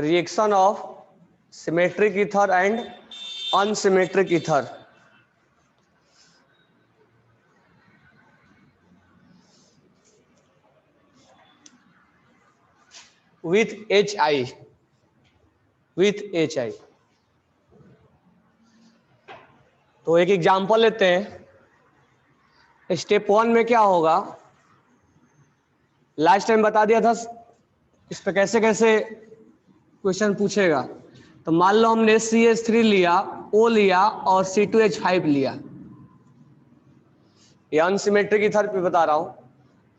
Reaction of symmetric ether and unsymmetric ether. With HI, with HI। तो एक example लेते हैं। स्टेप 1 में क्या होगा, लास्ट टाइम बता दिया था इस पे कैसे कैसे क्वेश्चन पूछेगा। तो मान लो हमने CH3 लिया, O लिया और C2H5 लिया, ये अनसिमेट्रिक ईथर पे बता रहा हूं,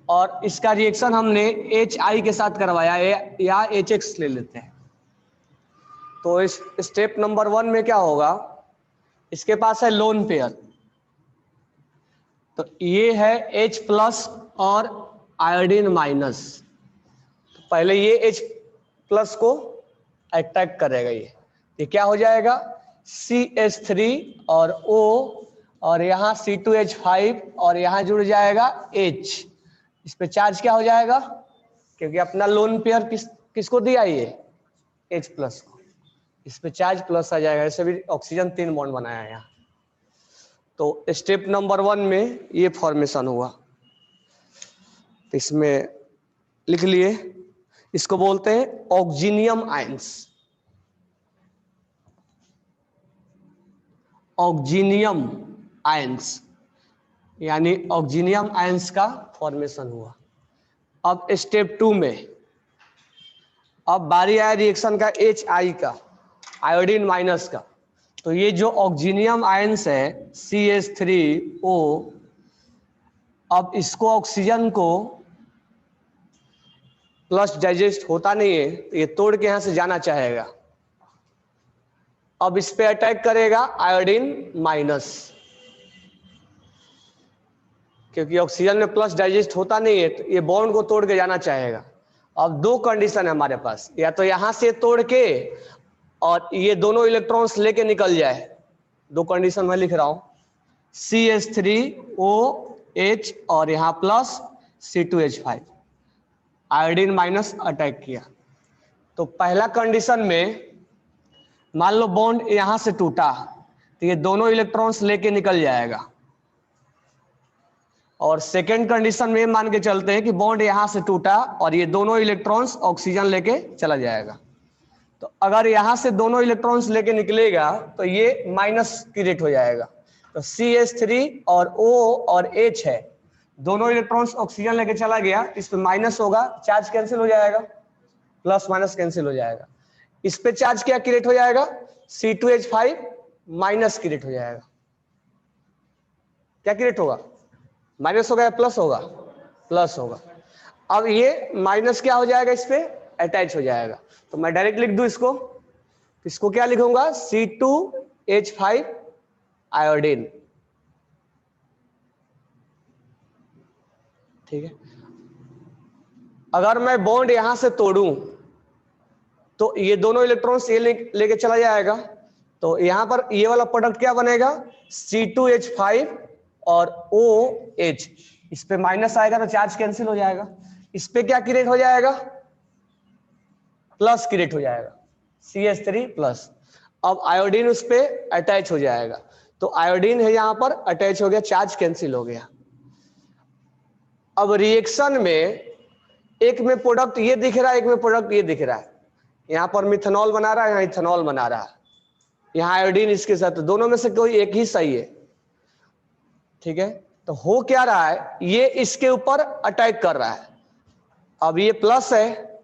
और इसका रिएक्शन हमने HI के साथ करवाया या HX ले लेते हैं। तो इस स्टेप नंबर 1 में क्या होगा, इसके पास है लोन पेयर, तो ये है H प्लस और आयोडीन माइनस। तो पहले ये H प्लस को अटैक करेगा, ये क्या हो जाएगा CH3 और O, और यहाँ C2H5 और यहाँ जुड़ जाएगा H। इस पे चार्ज क्या हो जाएगा, क्योंकि अपना लोन पेयर किसको दिया, ये H प्लस को, इस पे चार्ज प्लस आ जाएगा। ऐसे भी ऑक्सीजन 3 बॉन्ड बनाया है यहाँ। तो स्टेप नंबर 1 में ये फॉर्मेशन हुआ, तो इसमें लिख लिए, इसको बोलते हैं ऑक्सीनियम आयंस। ऑक्सीनियम आयंस यानी ऑक्सीनियम आयंस का फॉर्मेशन हुआ। अब स्टेप 2 में अब बारी आया रिएक्शन का HI का, आयोडीन माइनस का। तो ये जो ऑक्सीनियम आयंस है CH3O, अब इसको ऑक्सीजन को प्लस डाइजेस्ट होता नहीं है, तो ये तोड़ के यहां से जाना चाहेगा। अब इस पे अटैक करेगा आयोडीन माइनस, क्योंकि ऑक्सीजन में प्लस डाइजेस्ट होता नहीं है, तो ये बॉन्ड को तोड़ के जाना चाहेगा। अब दो कंडीशन है हमारे पास, या तो यहां से तोड़ के और ये दोनों इलेक्ट्रॉन्स लेके निकल जाए। दो कंडीशन मैं लिख रहा हूं, CH3OH और यहां plus C2H5, iodine minus attack किया। तो पहला कंडीशन में मान लो बॉन्ड यहां से टूटा, तो ये दोनों इलेक्ट्रॉन्स लेके निकल जाएगा। और सेकेंड कंडीशन में मान के चलते हैं कि बॉन्ड यहां से टूटा और ये दोनों इलेक्ट्रॉन्स ऑक्सीजन लेके चला जाएगा। तो अगर यहां से दोनों इलेक्ट्रॉन्स लेके निकलेगा तो ये माइनस क्रिएट हो जाएगा। तो CH3 और O और H है, दोनों इलेक्ट्रॉन्स ऑक्सीजन लेके चला गया, इस पे माइनस होगा, चार्ज कैंसिल हो जाएगा, प्लस माइनस कैंसिल हो जाएगा। इस पे चार्ज क्या क्रिएट हो जाएगा, C2H5 माइनस क्रिएट हो जाएगा। क्या क्रिएट होगा, माइनस होगा या प्लस होगा, प्लस होगा। अब ये माइनस क्या हो जाएगा, इस पे अटैच हो जाएगा। तो मैं डायरेक्ट लिख दूं इसको क्या लिखूंगा, C2H5 आयोडीन। ठीक है। अगर मैं बॉन्ड यहां से तोड़ूं तो ये दोनों इलेक्ट्रॉन्स ये लेके चला जाएगा। तो यहां पर ये वाला प्रोडक्ट क्या बनेगा, C2H5 और OH। इस पे माइनस आएगा तो चार्ज कैंसिल हो जाएगा। इस पे क्या क्रिएट हो जाएगा, प्लस क्रिएट हो जाएगा, CH3 प्लस। अब आयोडीन उस पे अटैच हो जाएगा। तो आयोडीन है यहां पर अटैच हो गया, चार्ज कैंसिल हो गया। अब रिएक्शन में एक में प्रोडक्ट ये दिख रहा है, एक में प्रोडक्ट ये दिख रहा है। यहां पर मिथेनॉल बना रहा है, यहां इथेनॉल बना रहा है, यहां आयोडीन इसके साथ, दोनों में से कोई एक ही सही है। ठीक है। तो हो क्या रहा है, ये इसके ऊपर अटैक कर रहा है। अब ये प्लस है,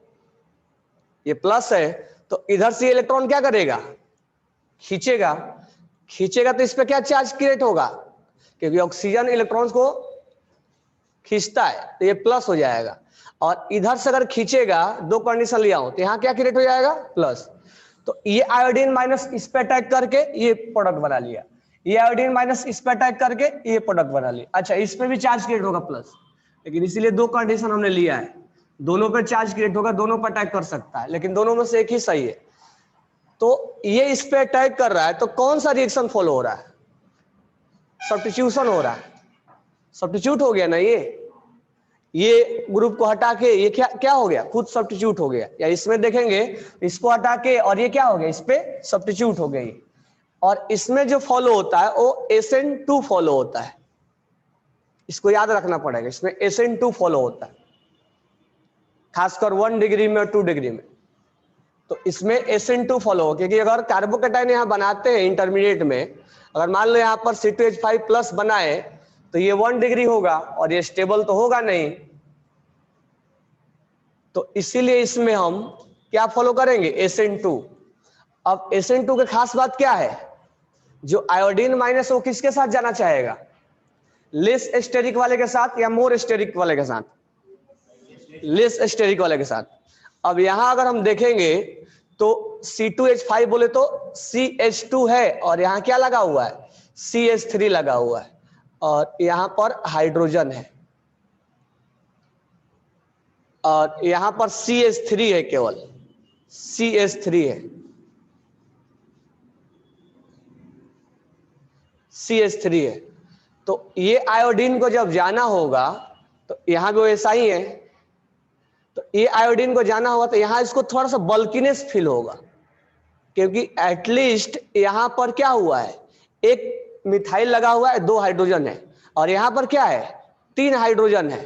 ये प्लस है, तो इधर से इलेक्ट्रॉन क्या करेगा, खींचेगा। खींचेगा तो इस पे क्या चार्ज क्रिएट होगा, क्योंकि ऑक्सीजन इलेक्ट्रॉन्स को खींचता है, तो ये प्लस हो जाएगा। और इधर से अगर खींचेगा, दो कंडीशन लिया हूं, तो यहां क्या क्रिएट हो जाएगा, प्लस। तो ये आयोडीन माइनस इस पे अटैक करके ये प्रोडक्ट बना लिया, ये आयोडीन माइनस इस पे अटैक करके ये प्रोडक्ट बना लिया। अच्छा, इस पे भी चार्ज क्रिएट होगा प्लस, लेकिन इसीलिए दो कंडीशन हमने लिया है, दोनों पे चार्ज क्रिएट होगा, दोनों पे अटैक कर सकता है, लेकिन दोनों में से एक ही सही है। तो ये इस पे अटैक कर रहा है, तो कौन सा रिएक्शन फॉलो हो रहा है, सब्स्टिट्यूशन हो रहा है। सब्स्टिट्यूट हो गया ना, ये ये ग्रुप को हटा के ये क्या क्या हो गया, खुद सब्स्टिट्यूट हो गया, या इसमें देखेंगे इसको हटा के और ये क्या हो गया, इस पे सब्स्टिट्यूट हो गई। और इसमें जो फॉलो होता है वो SN2 फॉलो होता है, इसको याद रखना पड़ेगा, इसमें SN2 फॉलो होता है, खासकर 1 डिग्री में और 2 डिग्री में। तो इसमें SN2 फॉलो हो, क्योंकि अगर कार्बोकेटाइन यहाँ बनाते हैं इंटरमीडिएट में, अगर मान लो यहाँ पर C2H5 प्लस बनाए तो ये 1 डिग्री होगा और ये स्टेबल तो होगा नहीं, तो इसीलिए इसमें हम क्या फॉलो करेंगे, SN2। अब SN2 की खास बात क्या है, जो आयोडीन माइनस वो किसके साथ जाना चाहेगा, लेस स्टेरिक वाले के साथ या मोर स्टेरिक वाले के साथ, लेस स्टेरिक वाले के साथ। अब यहां अगर हम देखेंगे तो C2H5 बोले तो CH2 है और यहां क्या लगा हुआ है, CH3 लगा हुआ है, और यहां पर हाइड्रोजन है, और यहां पर CH3 है, केवल CH3 है, CH3 है। तो ये आयोडीन को जब जाना होगा तो यहां भी वैसा ही है, तो ये आयोडीन को जाना होगा तो यहां इसको थोड़ा सा बल्कीनेस फील होगा, क्योंकि एटलीस्ट यहां पर क्या हुआ है, एक मिथाइल लगा हुआ है, 2 हाइड्रोजन है, और यहां पर क्या है, 3 हाइड्रोजन है,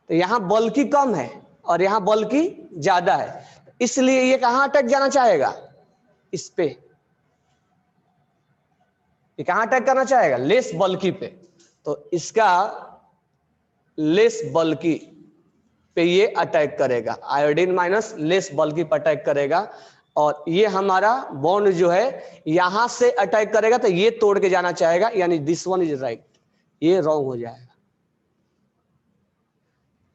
तो यहां बल्कि कम है और यहां बल्कि ज्यादा है, इसलिए ये कहां अटक जाना चाहेगा, इस पे, ये कहां अटैक करना चाहेगा, लेस बल्कि पे। तो इसका लेस बल्कि पे ये अटैक करेगा, आयोडीन माइनस लेस बल्कि पे अटैक करेगा, और ये हमारा बॉन्ड जो है यहां से अटैक करेगा तो ये तोड़ के जाना चाहेगा, यानी दिस वन इज राइट, ये रॉन्ग हो जाएगा,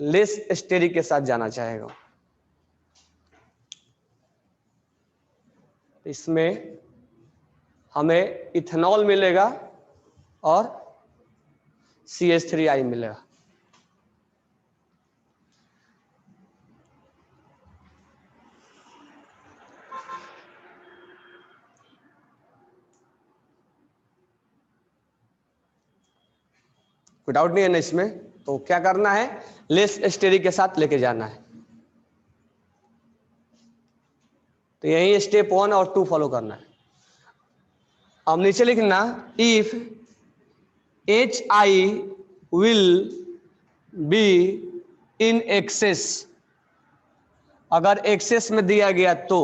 लेस स्टेरिक के साथ जाना चाहेगा। इसमें हमें इथेनॉल मिलेगा और CH3I मिलेगा। कोई डाउट नहीं है ना इसमें, तो क्या करना है, लेस स्टेरिक के साथ लेके जाना है। तो यही स्टेप 1 और 2 फॉलो करना है। अब नीचे लिखना, if HI will be in excess, अगर एक्सेस में दिया गया तो,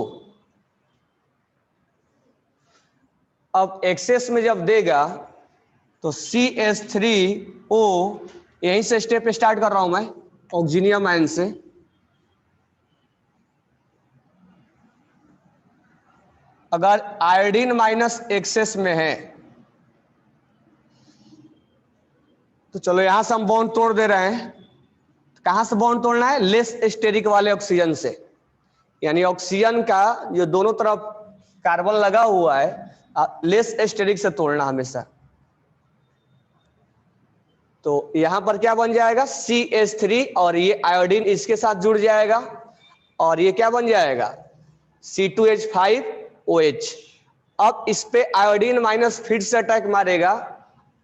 अब एक्सेस में जब देगा तो CH3O, यहीं से स्टेप स्टार्ट कर रहा हूं मैं, ऑक्सीनियम आयन से, अगर आयोडीन माइनस एक्सेस में है तो चलो यहां से हम बॉन्ड तोड़ दे रहे हैं। कहां से बॉन्ड तोड़ना है, लेस स्टेरिक वाले ऑक्सीजन से, यानी ऑक्सीजन का जो दोनों तरफ कार्बन लगा हुआ है लेस स्टेरिक से तोड़ना हमेशा। तो यहां पर क्या बन जाएगा, CH3, और ये आयोडीन इसके साथ जुड़ जाएगा, और ये क्या बन जाएगा, C2H5OH। अब इस पे आयोडीन माइनस फिर से अटैक मारेगा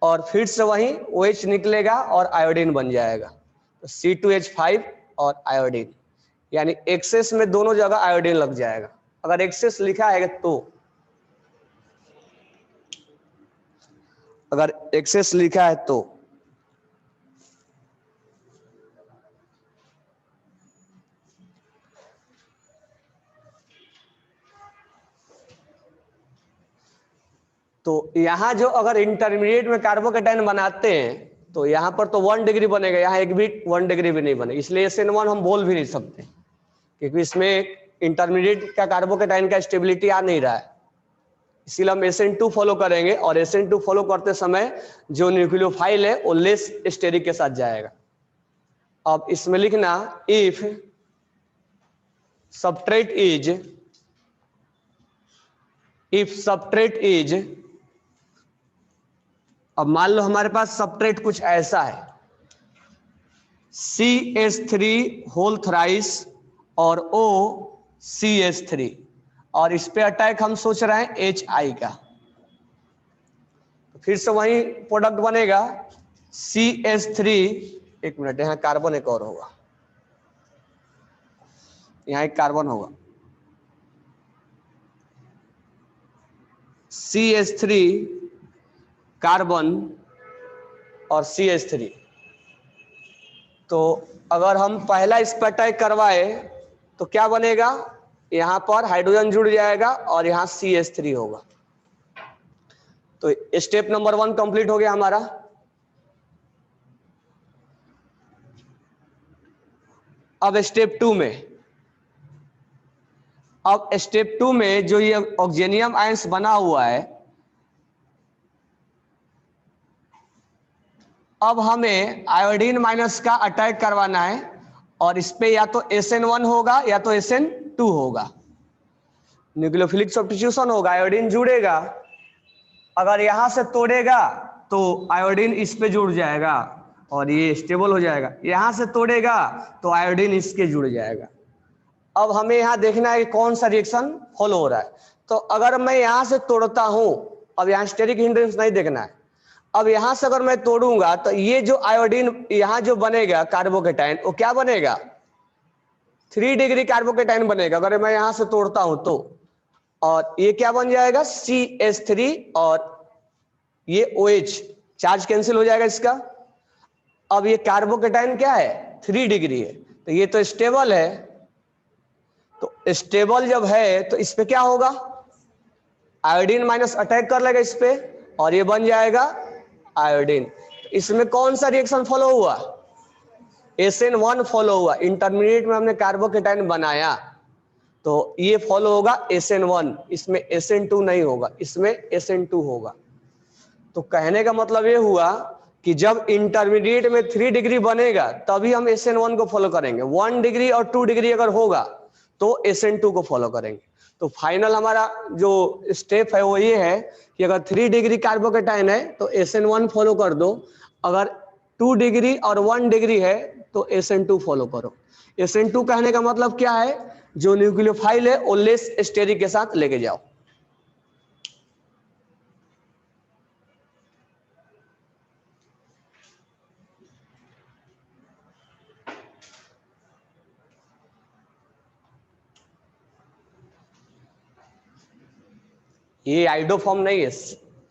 और फिर से वही OH निकलेगा और आयोडीन बन जाएगा, तो C2H5 और आयोडीन, यानी एक्सेस में दोनों जगह आयोडीन लग जाएगा। अगर एक्सेस लिखा है तो, अगर एक्सेस लिखा है तो यहां जो अगर इंटरमीडिएट में कार्बोकेटाइन बनाते हैं तो यहां पर तो 1 डिग्री बनेगा, यहां एक भी 1 डिग्री भी नहीं बनेगा, इसलिए SN1 हम बोल भी नहीं सकते, क्योंकि इसमें इंटरमीडिएट का कार्बोकेटाइन का स्टेबिलिटी आ नहीं रहा है, इसीलिए हम SN2 फॉलो करेंगे, और SN2 फॉलो करते समय जो न्यूक्लियोफाइल है वो लेस स्टेरिक के साथ जाएगा। अब इसमें लिखना, इफ सबट्रेट इज, अब मान लो हमारे पास सबट्रेट कुछ ऐसा है, CH3 होल थ्राइस और OCH3, और इस पे अटैक हम सोच रहे हैं HI का, तो फिर से वही प्रोडक्ट बनेगा CH3 एक मिनट, यहाँ कार्बन एक और होगा, यहाँ एक कार्बन होगा CH3 कार्बन और CH3। तो अगर हम पहला इस पर अटैक करवाए तो क्या बनेगा, यहां पर हाइड्रोजन जुड़ जाएगा और यहां CH3 होगा। तो स्टेप नंबर 1 कंप्लीट हो गया हमारा। अब स्टेप 2 में, अब स्टेप 2 में जो ये ऑक्सीजनियम आयंस बना हुआ है, अब हमें आयोडीन माइनस का अटैक करवाना है और इस पे या तो SN1 होगा या तो SN2 होगा, न्यूक्लियोफिलिक सब्स्टिट्यूशन होगा, आयोडीन जुड़ेगा, अगर यहां से तोड़ेगा तो आयोडीन इस पे जुड़ जाएगा और ये स्टेबल हो जाएगा, यहां से तोड़ेगा तो आयोडीन इसके जुड़ जाएगा। अब हमें यहां देखना है कि कौन सा रिएक्शन फॉलो हो रहा है। तो अगर मैं यहां से तोड़ता हूं, अब यहां स्टेरिक हिंड्रेंस नहीं देखना है, अब यहां से अगर मैं तोड़ूंगा तो ये जो आयोडीन यहां जो बनेगा कार्बोकेटाइन, वो क्या बनेगा, 3 डिग्री कार्बोकेटाइन बनेगा अगर मैं यहां से तोड़ता हूं तो। और ये क्या बन जाएगा CH3 और ये OH, चार्ज कैंसिल हो जाएगा इसका। अब ये कार्बोकेटाइन क्या है, 3 डिग्री है, तो ये तो स्टेबल है। तो स्टेबल जब है तो इस पे क्या होगा, आयोडीन माइनस अटैक कर लेगा इस पे और ये बन जाएगा आयोडीन। इसमें कौन सा रिएक्शन फॉलो हुआ, SN1 फॉलो हुआ। इंटरमीडिएट में हमने कार्बोकेटाइन बनाया तो ये फॉलो होगा SN1, इसमें SN2 नहीं होगा, इसमें SN2 होगा। तो कहने का मतलब ये हुआ कि जब इंटरमीडिएट में 3 डिग्री बनेगा तभी हम SN1 को फॉलो करेंगे, 1 डिग्री और 2 डिग्री अगर होगा तो SN2 को फॉलो करेंगे। तो फाइनल हमारा जो स्टेप है वो ये है कि अगर 3 डिग्री कार्बोकेटाइन है तो SN1 फॉलो कर दो, अगर 2 डिग्री और 1 डिग्री है तो SN2 फॉलो करो। SN2 कहने का मतलब क्या है, जो न्यूक्लियोफाइल है वो लेस स्टेरिक के साथ लेके जाओ। ये आइडोफॉर्म नहीं है,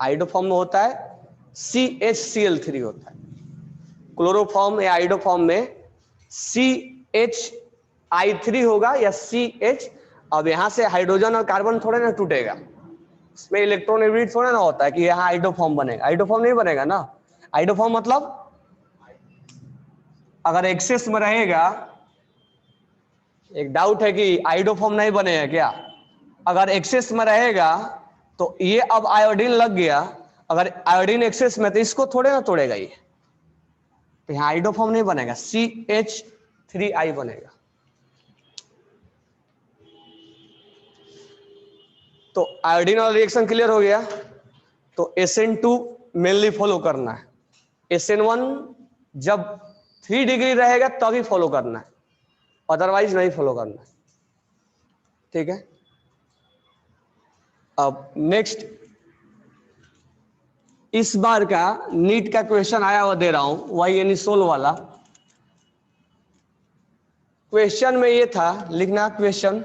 आइडोफॉर्म में होता है CHCl3 होता है, क्लोरोफॉर्म या आइडोफॉर्म में CHI3 होगा या CH। अब यहां से हाइड्रोजन और कार्बन थोड़े ना टूटेगा, इसमें इलेक्ट्रॉन एविड थोड़ा ना होता है कि यहाँ आइडोफॉर्म बनेगा, आइडोफॉर्म नहीं बनेगा ना। आइडोफॉर्म मतलब अगर एक्सेस में रहेगा, एक डाउट है कि आइडोफॉर्म नहीं बनेगा क्या, अगर एक्सेस में रहेगा तो ये अब आयोडीन लग गया, अगर आयोडीन एक्सेस में तो इसको थोड़े ना तोड़ेगा ये, तो यहाँ आइडोफॉर्म नहीं बनेगा, CH3I बनेगा। तो आयोडीन वाला रिएक्शन क्लियर हो गया। तो SN2 मेनली फॉलो करना है, SN1 जब 3 डिग्री रहेगा तभी फॉलो करना है, अदरवाइज नहीं फॉलो करना है, ठीक है। अब नेक्स्ट, इस बार का नीट का क्वेश्चन आया हुआ दे रहा हूं, वही एनिसोल वाला। क्वेश्चन में ये था, लिखना क्वेश्चन,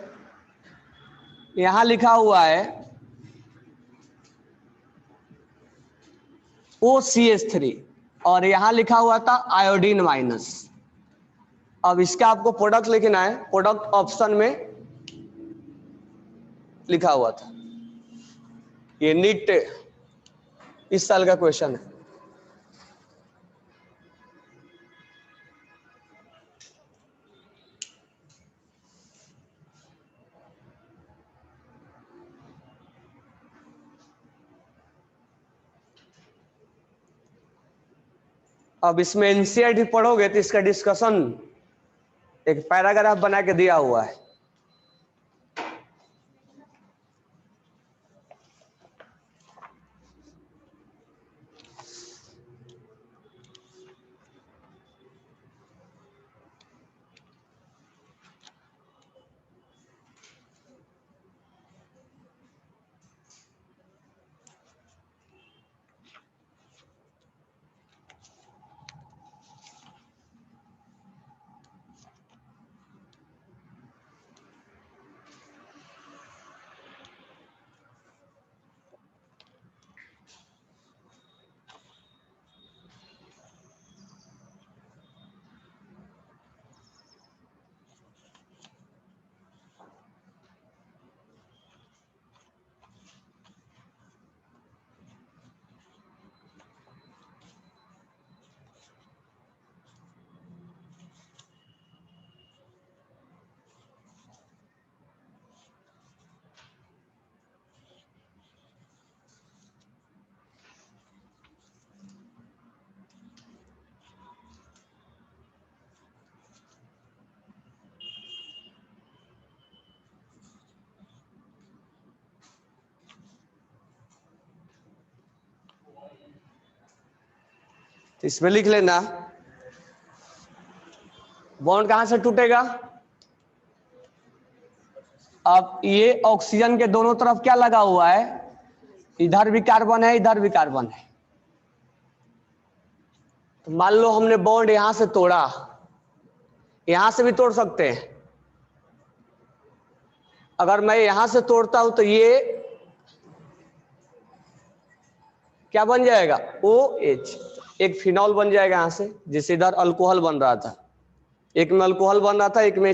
यहां लिखा हुआ है OCH3 और यहां लिखा हुआ था आयोडीन माइनस। अब इसका आपको प्रोडक्ट लिखना है, प्रोडक्ट ऑप्शन में लिखा हुआ था, ये नीट इस साल का क्वेश्चन है। अब इसमें एनसीईआरटी पढ़ोगे तो इसका डिस्कशन एक पैराग्राफ बना के दिया हुआ है। तो इसमें लिख लेना बॉन्ड कहां से टूटेगा, अब ये ऑक्सीजन के दोनों तरफ क्या लगा हुआ है, इधर भी कार्बन है इधर भी कार्बन है। तो मान लो हमने बॉन्ड यहां से तोड़ा, यहां से भी तोड़ सकते हैं। अगर मैं यहां से तोड़ता हूं तो ये क्या बन जाएगा, OH, एक फिनॉल बन जाएगा यहां से, जिससे इधर अल्कोहल बन रहा था, एक में अल्कोहल बन रहा था, एक में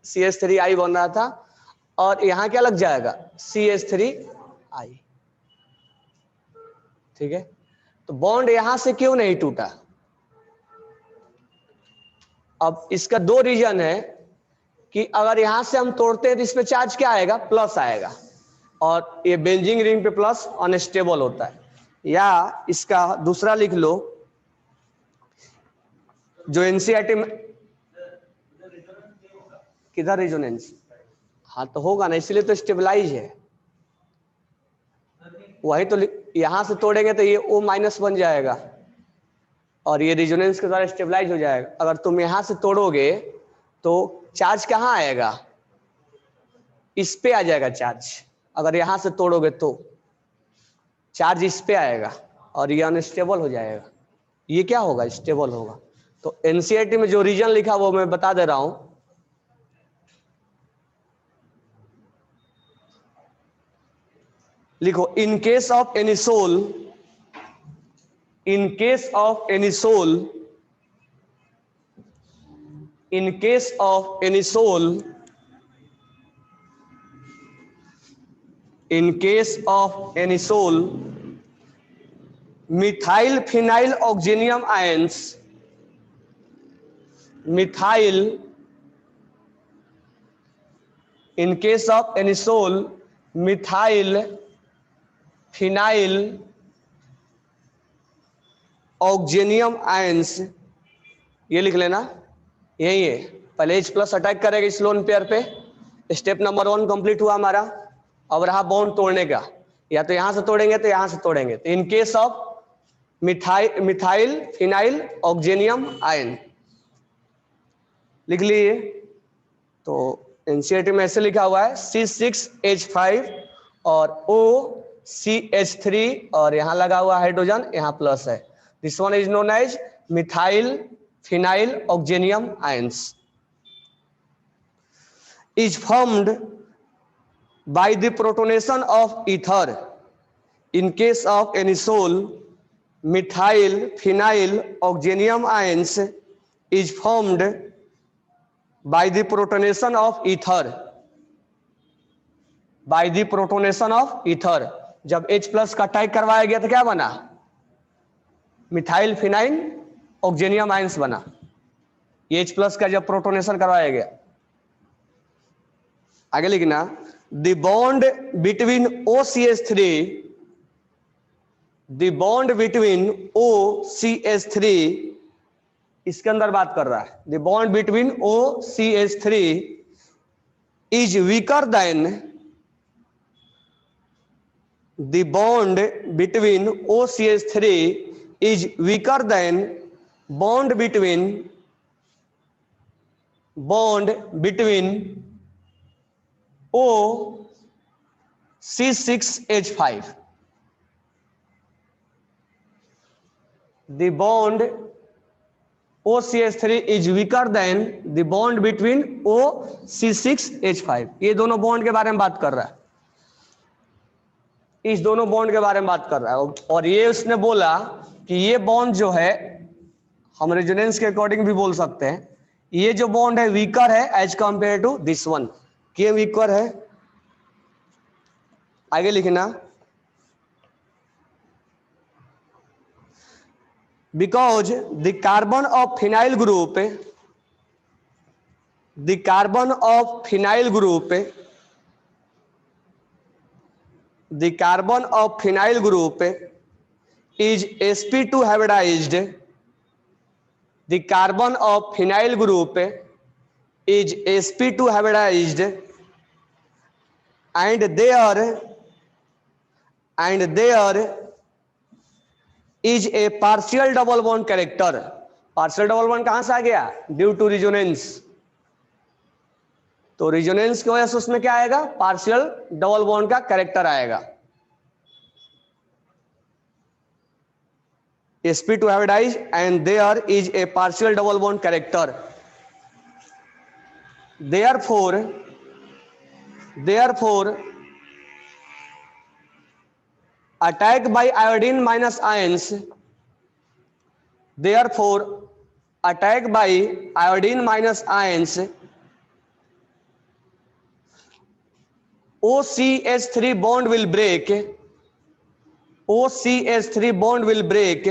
CH3I बन रहा था, और यहां क्या लग जाएगा, CH3I। ठीक है, तो बॉन्ड यहां से क्यों नहीं टूटा, अब इसका दो रीजन है कि अगर यहां से हम तोड़ते हैं तो इसमें चार्ज क्या आएगा, प्लस आएगा, और ये बेंजीन रिंग पे प्लस अनस्टेबल होता है। या इसका दूसरा लिख लो, जो एनसीईआरटी में किधर रेजोनेंस, हाँ तो होगा ना, इसलिए तो स्टेबलाइज है, वही तो यहां से तोड़ेंगे तो ये O- बन जाएगा और ये रेजोनेंस के द्वारा स्टेबलाइज हो जाएगा। अगर तुम यहां से तोड़ोगे तो चार्ज कहां आएगा, इस पे आ जाएगा चार्ज, अगर यहां से तोड़ोगे तो चार्ज इस पे आएगा और ये अनस्टेबल हो जाएगा, ये क्या होगा, स्टेबल होगा। तो एनसीईआरटी में जो रीजन लिखा वो मैं बता दे रहा हूं, लिखो, in case of anisole, in case of anisole, in case of anisole, in case of anisole, methyl phenyl oxonium ions, methyl, in case of anisole, methyl phenyl oxonium ions, ये लिख लेना, यही है, पहले H+ attack करेगा इस lone pair पे, step number 1 complete हुआ हमारा। अब रहा बॉन्ड तोड़ने का, या तो यहां से तोड़ेंगे तो यहां से तोड़ेंगे। तो in case of methyl phenyl oxonium ion लिख लिए। तो एनसीईआरटी में ऐसे लिखा हुआ है C6H5 और OCH3 और यहां लगा हुआ हाइड्रोजन, यहां प्लस है। This one is known as methyl phenyl oxonium ions, is formed by the protonation of ether. In case of any sol, methyl phenyl oxynium ions is formed by the protonation of ether. By the protonation of ether. जब H+ का attack करवाया गया तो क्या बना, methyl phenyl oxonium ions बना, ये H+ का जब प्रोटोनेशन करवाया गया। आगे लिखना, the bond between OCH3, the bond between OCH3, इसके अंदर बात कर रहा है, the bond between OCH3 is weaker then, the bond between OCH3 is weaker then bond between OC6H5. The bond OCH3 is weaker than the bond between OC6H5. ये दोनों bond के बारे में बात कर रहा है, इस दोनों बॉन्ड के बारे में बात कर रहा है। और ये उसने बोला कि ये बॉन्ड जो है, हम रेजोनेंस के अकॉर्डिंग भी बोल सकते हैं, ये जो बॉन्ड है वीकर है as compare to this one. क्यों वीकर है, आगे लिखना, because the carbon of phenyl group, the carbon of phenyl group, the carbon of phenyl group is sp2 hybridized, the carbon of phenyl group is sp2 hybridized and their is a partial double bond character. Partial double bond कहां से आ गया? Due to resonance. तो resonance की वजह से उसमें क्या आएगा? पार्शियल डबल बॉन्ड का कैरेक्टर आएगा। sp2 hybridized and there is a partial double bond character. Therefore attack by iodine minus ions, therefore attack by iodine minus ions, OCH3 bond will break, OCH3 bond will break,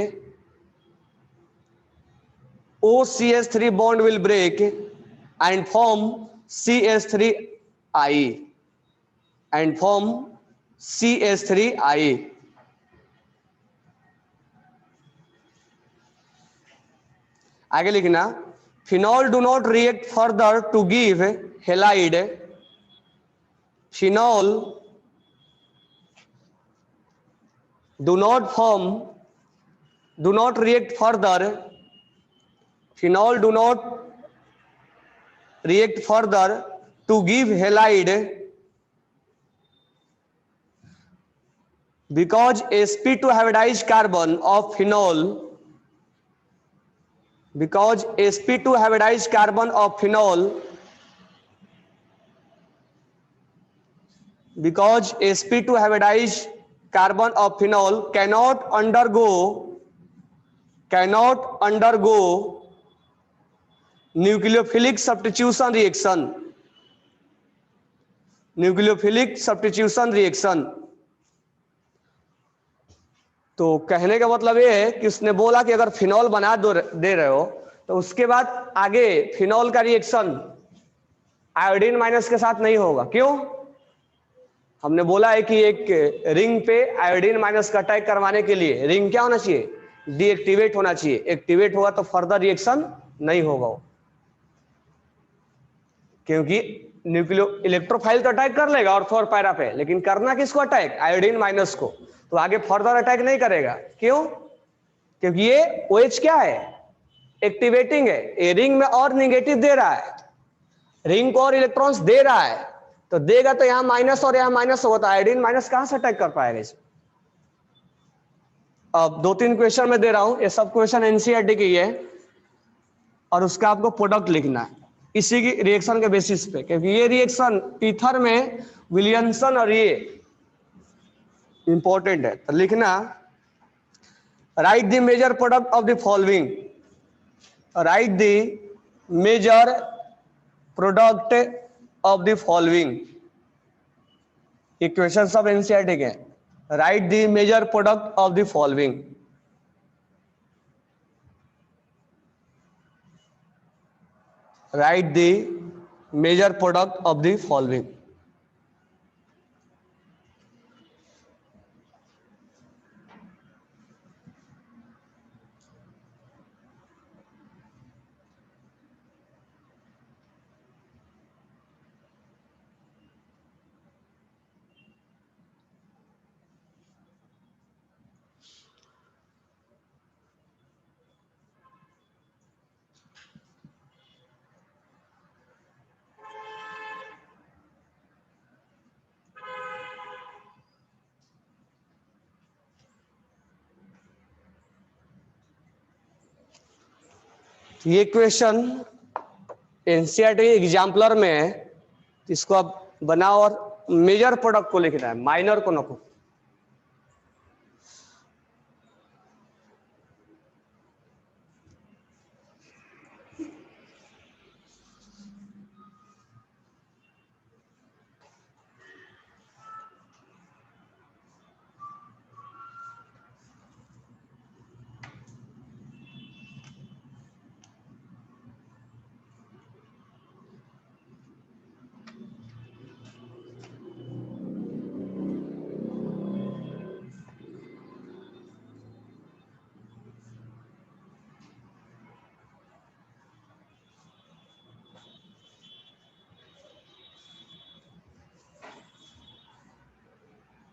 OCH3 bond will break and form CH3I and form CH3I. आगे लिखना, phenol do not react further to give halide, phenol do not form, do not react further, phenol do not react further to give halide because sp2 hybridized carbon of phenol, because sp2 hybridized carbon of phenol, because sp2 hybridized carbon of phenol cannot undergo nucleophilic substitution reaction, nucleophilic substitution reaction। तो कहने का मतलब ये है कि उसने बोला कि अगर फिनॉल बना दे रहे हो तो उसके बाद आगे फिनॉल का रिएक्शन आयोडीन माइनस के साथ नहीं होगा। क्यों? हमने बोला है कि एक रिंग पे आयोडीन माइनस का अटैक करवाने के लिए रिंग क्या होना चाहिए? डीएक्टिवेट होना चाहिए। एक्टिवेट होगा तो फर्दर रिएक्शन नहीं होगा, क्योंकि न्यूक्लियो इलेक्ट्रोफाइल तो अटैक कर लेगा ऑर्थो और पैरा पे, लेकिन करना किसको अटैक? आयोडीन माइनस को। तो आगे फर्दर अटैक नहीं करेगा। क्यों? क्योंकि ये OH क्या है? एक्टिवेटिंग है। ये रिंग में और निगेटिव दे रहा है, रिंग को और इलेक्ट्रॉन्स दे रहा है, तो देगा तो यहां माइनस और यहां माइनस होगा, तो आयोडीन माइनस कहां से अटैक कर पाएगा इसमें? अब 2-3 क्वेश्चन में दे रहा हूं, ये सब क्वेश्चन एनसीईआरटी की है और उसका आपको प्रोडक्ट लिखना है इसी की रिएक्शन के बेसिस पे, क्योंकि ये रिएक्शन पीथर में विलियमसन और ये इंपॉर्टेंट है। तो लिखना, write the major product of the following, write the major product of the following. ये क्वेश्चन सब एनसीईआरटी के हैं। Write the major product of the following. Write the major product of the following. ये question NCERT exemplar में है, इसको आप बनाओ और मेजर प्रोडक्ट को लिखना है, माइनर को नको।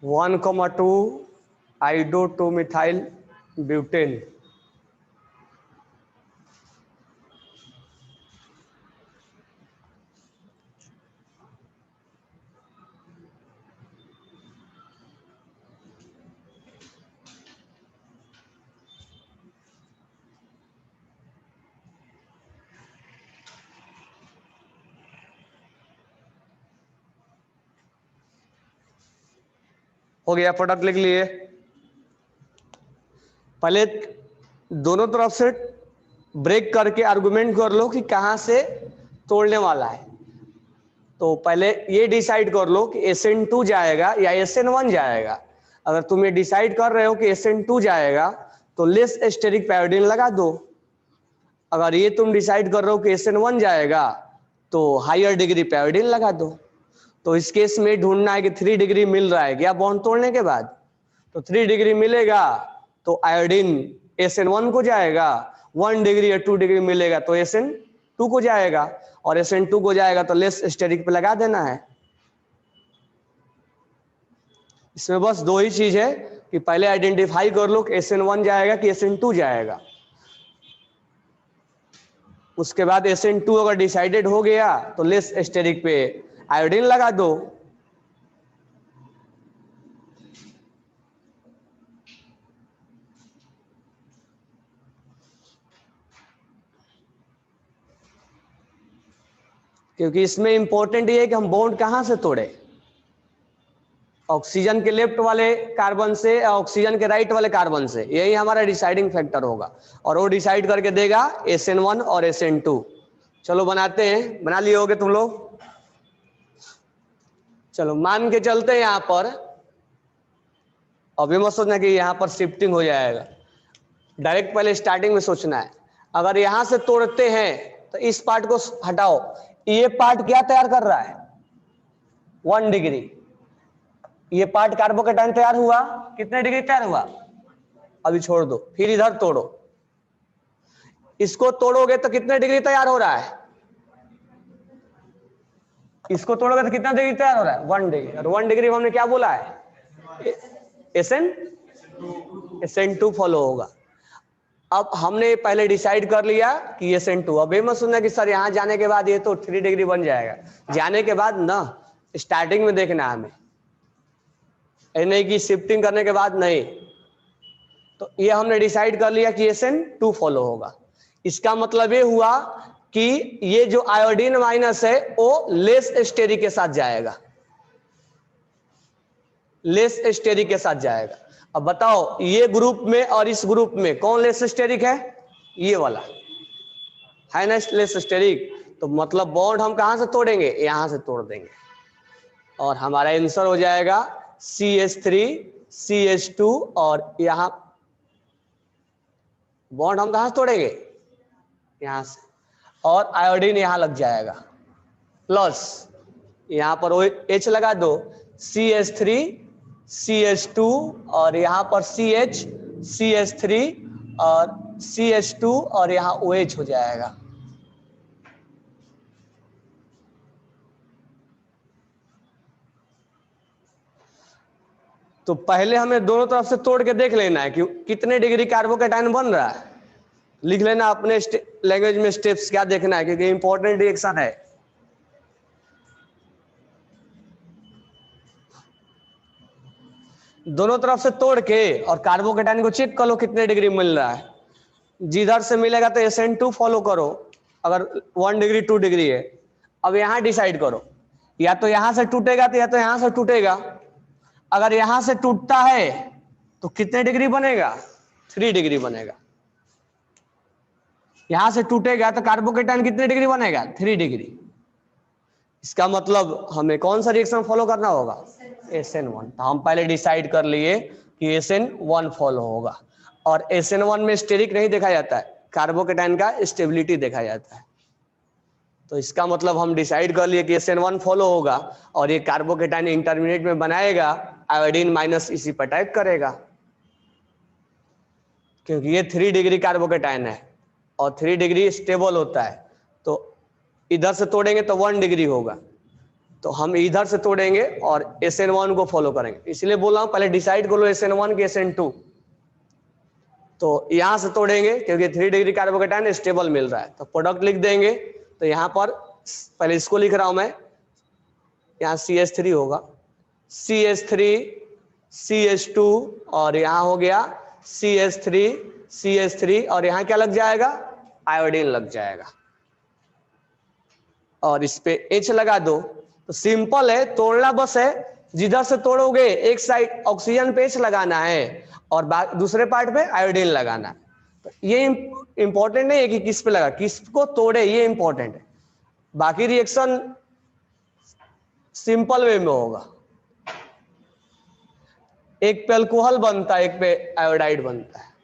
One 1,2 आइडो 2 methyl butane. हो गया, प्रोडक्ट लिख लिए। पहले दोनों तरफ से ब्रेक करके आर्गुमेंट कर लो कि कहां से तोड़ने वाला है। तो पहले ये डिसाइड कर लो कि SN2 जाएगा या SN1 जाएगा। अगर तुम ये डिसाइड कर रहे हो कि SN2 जाएगा तो लेस स्टेरिक पायोडीन लगा दो। अगर ये तुम डिसाइड कर रहे हो कि SN1 जाएगा तो हायर डिग्री पायोडीन लगा दो। तो इस केस में ढूंढना है कि 3 डिग्री मिल रहा है क्या बॉन्ड तोड़ने के बाद। तो 3 डिग्री मिलेगा तो आयोडीन SN1 को जाएगा, 1 डिग्री या 2 डिग्री मिलेगा तो SN2 को जाएगा, और SN2 को जाएगा तो लेस स्टेरिक पे लगा देना है। इसमें बस दो ही चीज है कि पहले आइडेंटिफाई कर लो कि SN1 जाएगा कि SN2 जाएगा। उसके बाद SN2 अगर डिसाइडेड हो गया तो लेस स्टेरिक पे आयोडीन लगा दो। क्योंकि इसमें इंपॉर्टेंट ये है कि हम बॉन्ड कहां से तोड़े, ऑक्सीजन के लेफ्ट वाले कार्बन से या ऑक्सीजन के राइट वाले कार्बन से, यही हमारा डिसाइडिंग फैक्टर होगा। और वो डिसाइड करके देगा SN1 और SN2। चलो बनाते हैं, बना लिए होगे तुम लोग। चलो मान के चलते हैं यहां पर, अभी मत सोचना कि यहां पर शिफ्टिंग हो जाएगा, डायरेक्ट पहले स्टार्टिंग में सोचना है। अगर यहां से तोड़ते हैं तो इस पार्ट को हटाओ, ये पार्ट क्या तैयार कर रहा है 1 डिग्री। ये पार्ट कार्बोकेटाइन तैयार हुआ, कितने डिग्री तैयार हुआ, अभी छोड़ दो, फिर इधर तोड़ो। इसको तोड़ोगे तो कितने डिग्री तैयार हो रहा है, इसको तोड़ोगे तो कितना डिग्री तैयार हो रहा है 1 डिग्री। और 1 डिग्री में हमने क्या बोला है SN2 फॉलो होगा। अब हमने पहले डिसाइड कर लिया कि SN2। अब ये मत सुनना कि सर यहां जाने के बाद ये तो 3 डिग्री बन जाएगा, जाने के बाद ना, स्टार्टिंग में देखना हमें, नहीं कि शिफ्टिंग करने के बाद नहीं। तो ये हमने डिसाइड कर लिया कि SN2 फॉलो होगा। इसका मतलब ये हुआ कि ये जो आयोडीन माइनस है वो लेस स्टेरिक के साथ जाएगा, लेस स्टेरिक के साथ जाएगा। अब बताओ ये ग्रुप में और इस ग्रुप में कौन लेस स्टेरिक है, ये वाला है ना लेस स्टेरिक। तो मतलब बॉन्ड हम कहां से तोड़ेंगे, यहां से तोड़ देंगे, और हमारा आंसर हो जाएगा CH3 CH2। और यहां बॉन्ड हम कहां से तोड़ेंगे, यहां से, और आयोडीन यहां लग जाएगा प्लस, यहां पर H लगा दो, CH3 CH2 और यहां पर CH CH3 और CH2 और यहां OH हो जाएगा। तो पहले हमें दोनों तरफ से तोड़ के देख लेना है कि कितने डिग्री कार्बोकेटाइन बन रहा है। लिख लेना अपने लैंग्वेज में स्टेप्स क्या देखना है, क्योंकि इंपॉर्टेंट रिएक्शन है। दोनों तरफ से तोड़ के और कार्बोकेटाइन को चेक कर लो कितने डिग्री मिल रहा है। जिधर से मिलेगा तो SN2 फॉलो करो, अगर 1 डिग्री 2 डिग्री है। अब यहां डिसाइड करो, या तो यहां से टूटेगा तो या तो यहां से टूटेगा। अगर यहां से टूटता है तो कितने डिग्री बनेगा, 3 डिग्री बनेगा। यहां से टूटेगा तो कार्बोकेटाइन कितने डिग्री बनेगा, 3 डिग्री। इसका मतलब हमें कौन सा रिएक्शन फॉलो करना होगा, SN1। तो हम पहले डिसाइड कर लिए कि SN1 फॉलो होगा। और SN1 में स्टेरिक नहीं देखा जाता है, कार्बोकेटाइन का स्टेबिलिटी देखा जाता है। तो इसका मतलब हम डिसाइड कर लिए कि SN1 फॉलो होगा, और ये कार्बोकेटाइन इंटरमीडिएट में बनाएगा, आयोडीन माइनस इसी पर अटैक करेगा, क्योंकि ये 3 डिग्री कार्बोकेटाइन है और 3 डिग्री स्टेबल होता है। तो इधर से तोड़ेंगे तो 1 डिग्री होगा, तो हम इधर से तोड़ेंगे और SN1 को फॉलो करेंगे। इसलिए बोल रहा हूं पहले डिसाइड कर लो SN1 के SN2। तो यहां से तोड़ेंगे क्योंकि 3 डिग्री कार्बोकेटायन स्टेबल मिल रहा है, तो प्रोडक्ट लिख देंगे। तो यहां पर पहले इसको लिख रहा हूं मैं, यहाँ CH3 होगा, CH3 CH2 और यहाँ हो गया CH3 CH3 और यहाँ क्या लग जाएगा, आयोडीन लग जाएगा और इस पे H लगा दो। तो सिंपल है, तोड़ना बस है, जिधर से तोड़ोगे एक साइड ऑक्सीजन पे H लगाना है और दूसरे पार्ट पे आयोडीन लगाना है। तो ये इंपॉर्टेंट नहीं है कि किस पे लगा, किसको तोड़े ये इंपॉर्टेंट है, बाकी रिएक्शन सिंपल वे में होगा। एक पे अल्कोहल बनता है, एक पे आयोडाइड बनता है।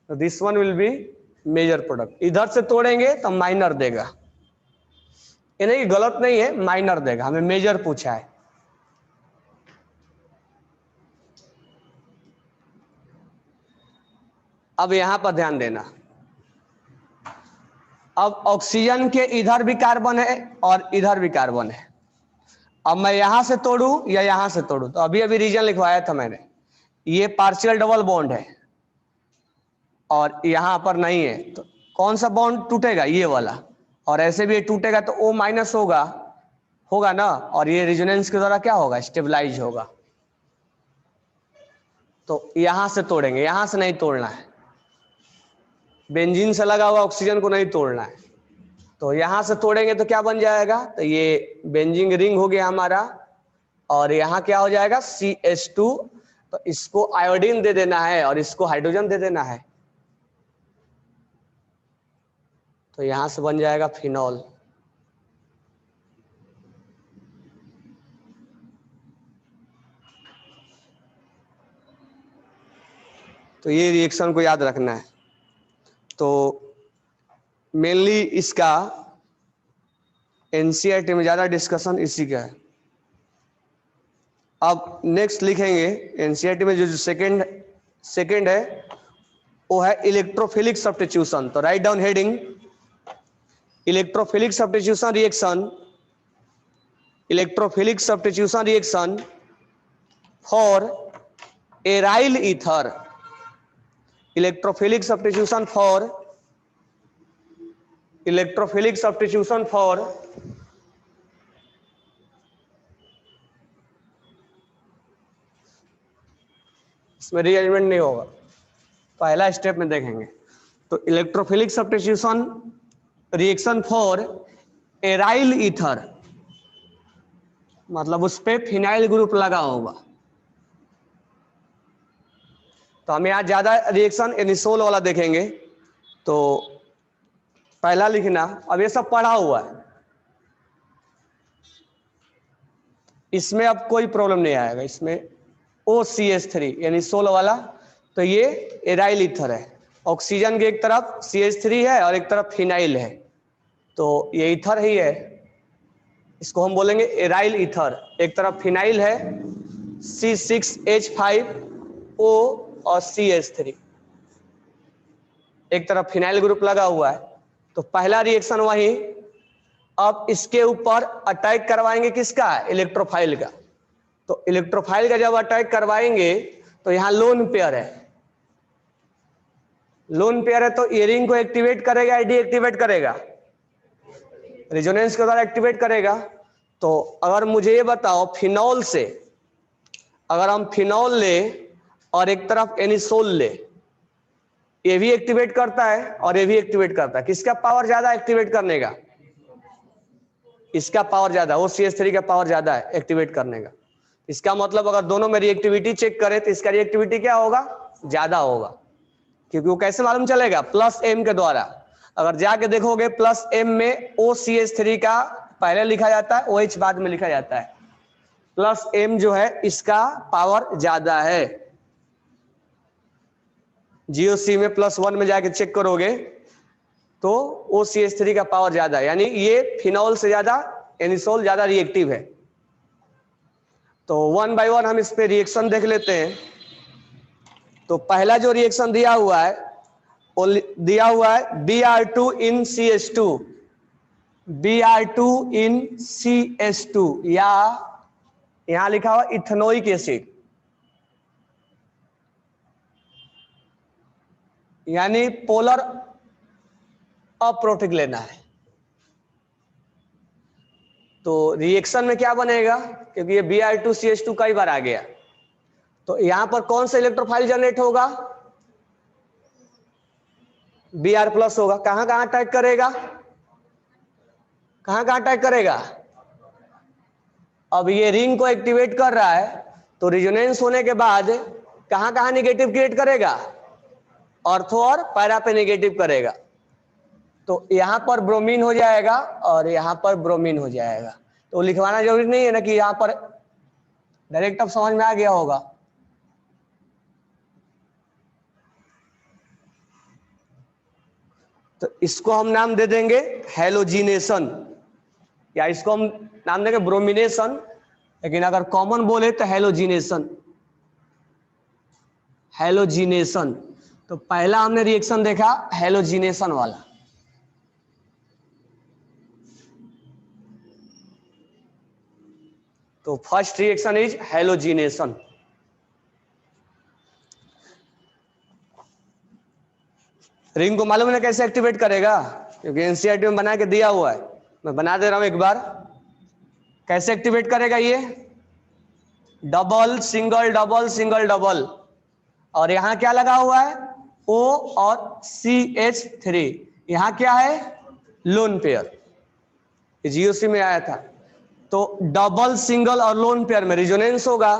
तो this one will be major product. इधर से तोड़ेंगे तो माइनर देगा, ये नहीं गलत नहीं है, माइनर देगा, हमें मेजर पूछा है। अब यहां पर ध्यान देना, अब ऑक्सीजन के इधर भी कार्बन है और इधर भी कार्बन है। अब मैं यहां से तोड़ू या यहां से तोड़ू, तो अभी अभी रीजन लिखवाया था मैंने, ये पार्शियल डबल बॉन्ड है और यहां पर नहीं है, तो कौन सा बॉन्ड टूटेगा, ये वाला, और ऐसे भी ये टूटेगा तो O माइनस होगा ना, और ये रेजोनेंस के द्वारा क्या होगा, स्टेबलाइज होगा। तो यहां से तोड़ेंगे, यहां से नहीं तोड़ना है, बेंजीन से लगा हुआ ऑक्सीजन को नहीं तोड़ना है। तो यहां से तोड़ेंगे तो क्या बन जाएगा, तो ये बेंजीन रिंग हो गया हमारा, और यहां क्या हो जाएगा CH2, तो इसको आयोडीन दे देना है और इसको हाइड्रोजन दे देना है, तो यहां से बन जाएगा फिनॉल। तो ये रिएक्शन को याद रखना है। तो मेनली इसका एनसीईआरटी में ज्यादा डिस्कशन इसी का है। अब नेक्स्ट लिखेंगे एनसीईआरटी में जो सेकंड है वो है इलेक्ट्रोफिलिक सब्स्टिट्यूशन। तो write down heading, electrophilic substitution reaction, electrophilic substitution reaction for aryl ether, electrophilic substitution for इसमें रीअरेंजमेंट नहीं होगा, पहला स्टेप में देखेंगे। तो electrophilic substitution reaction for aryl ether, मतलब उस पे फिनाइल ग्रुप लगा होगा। तो हम यहाँ ज्यादा रिएक्शन एनिसोल वाला देखेंगे। तो पहला लिखना, अब ये सब पढ़ा हुआ है, इसमें अब कोई प्रॉब्लम नहीं आएगा। इसमें OCH3 यानी सोल वाला, तो ये एराइल ईथर है, ऑक्सीजन के एक तरफ CH3 है और एक तरफ फिनाइल है, तो ये ईथर ही है, इसको हम बोलेंगे एराइल ईथर। एक तरफ फिनाइल है C6H5O और CH3, एक तरफ फिनाइल ग्रुप लगा हुआ है। तो पहला रिएक्शन वही। अब इसके ऊपर अटैक करवाएंगे किसका, इलेक्ट्रोफाइल का। तो इलेक्ट्रोफाइल का जब अटैक करवाएंगे तो यहां लोन पेयर है, लोन पेयर है, तो ये रिंग को एक्टिवेट करेगा, डीएक्टिवेट करेगा, रेजोनेंस के द्वारा एक्टिवेट करेगा। तो अगर मुझे ये बताओ, फिनॉल से अगर हम फिनॉल ले और एक तरफ एनिसोल ले, ये भी एक्टिवेट करता है और ये भी एक्टिवेट करता है, किसका पावर ज्यादा एक्टिवेट करने का, इसका पावर ज्यादा, OCH3 का पावर ज्यादा है एक्टिवेट करने का। इसका मतलब अगर दोनों में रिएक्टिविटी चेक करें तो इसका रिएक्टिविटी क्या होगा, ज्यादा होगा, क्योंकि वो कैसे मालूम चलेगा, +M के द्वारा। अगर जाके देखोगे +M में OCH3 का पहले लिखा जाता है, OH बाद में लिखा जाता है। +M जो है इसका पावर ज्यादा है। GOC में +1 में जाके चेक करोगे तो OCH3 का पावर ज्यादा है, यानी ये फिनॉल से ज्यादा एनिसोल ज्यादा रिएक्टिव है। तो 1 बाय 1 हम इस पे रिएक्शन देख लेते हैं। तो पहला जो रिएक्शन दिया हुआ है वो दिया हुआ है Br2 in CH2, Br2 in CH2, या यहां लिखा हुआ इथेनोइक एसिड, यानी पोलर अप्रोटिक लेना है। तो रिएक्शन में क्या बनेगा, क्योंकि ये Br2CH2 कई बार आ गया, तो यहां पर कौन सा इलेक्ट्रोफाइल जनरेट होगा, Br प्लस होगा। कहां कहां अटैक करेगा, कहां कहां अटैक करेगा। अब ये रिंग को एक्टिवेट कर रहा है, तो रिजोनेंस होने के बाद कहां कहां निगेटिव क्रिएट करेगा, ऑर्थो और पैरा पे निगेटिव करेगा। तो यहां पर ब्रोमीन हो जाएगा और यहां पर ब्रोमीन हो जाएगा। तो लिखवाना जरूरी नहीं है ना कि यहां पर, डायरेक्ट अब समझ में आ गया होगा। तो इसको हम नाम दे देंगे हेलोजिनेशन, या इसको हम नाम देंगे ब्रोमिनेशन, लेकिन अगर कॉमन बोले तो हेलोजिनेशन। हेलोजिनेशन, तो पहला हमने रिएक्शन देखा हेलोजिनेशन वाला। तो first reaction is halogenation. Ring को मालूम है कैसे एक्टिवेट करेगा, क्योंकि एनसीईआरटी में बना के दिया हुआ है, मैं बना दे रहा हूं एक बार। कैसे एक्टिवेट करेगा ये, double single double single double, और यहां क्या लगा हुआ है, O और CH3, यहां क्या है, लोन पेयर, जीओसी में आया था। तो डबल सिंगल और लोन पेयर में रिजोनेंस होगा,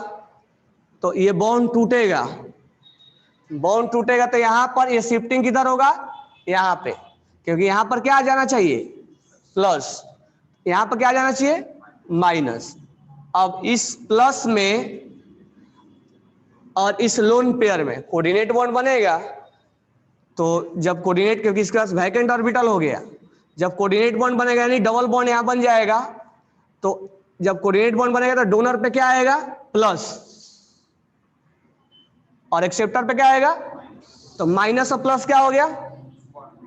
तो ये बॉन्ड टूटेगा, बॉन्ड टूटेगा तो यहां पर ये शिफ्टिंग किधर होगा, यहां पे, क्योंकि यहां पर क्या आ जाना चाहिए, प्लस, यहां पर क्या आ जाना चाहिए, माइनस। अब इस प्लस में और इस लोन पेयर में कोऑर्डिनेट बॉन्ड बनेगा। तो जब कोऑर्डिनेट, क्योंकि इसके पास वैकेंट ऑर्बिटल हो गया, जब कोऑर्डिनेट बॉन्ड बनेगा यानी डबल बॉन्ड यहां बन जाएगा। तो जब कोऑर्डिनेट बॉन्ड बनेगा तो डोनर पे क्या आएगा, प्लस, और एक्सेप्टर पे क्या आएगा, तो माइनस और प्लस क्या हो गया,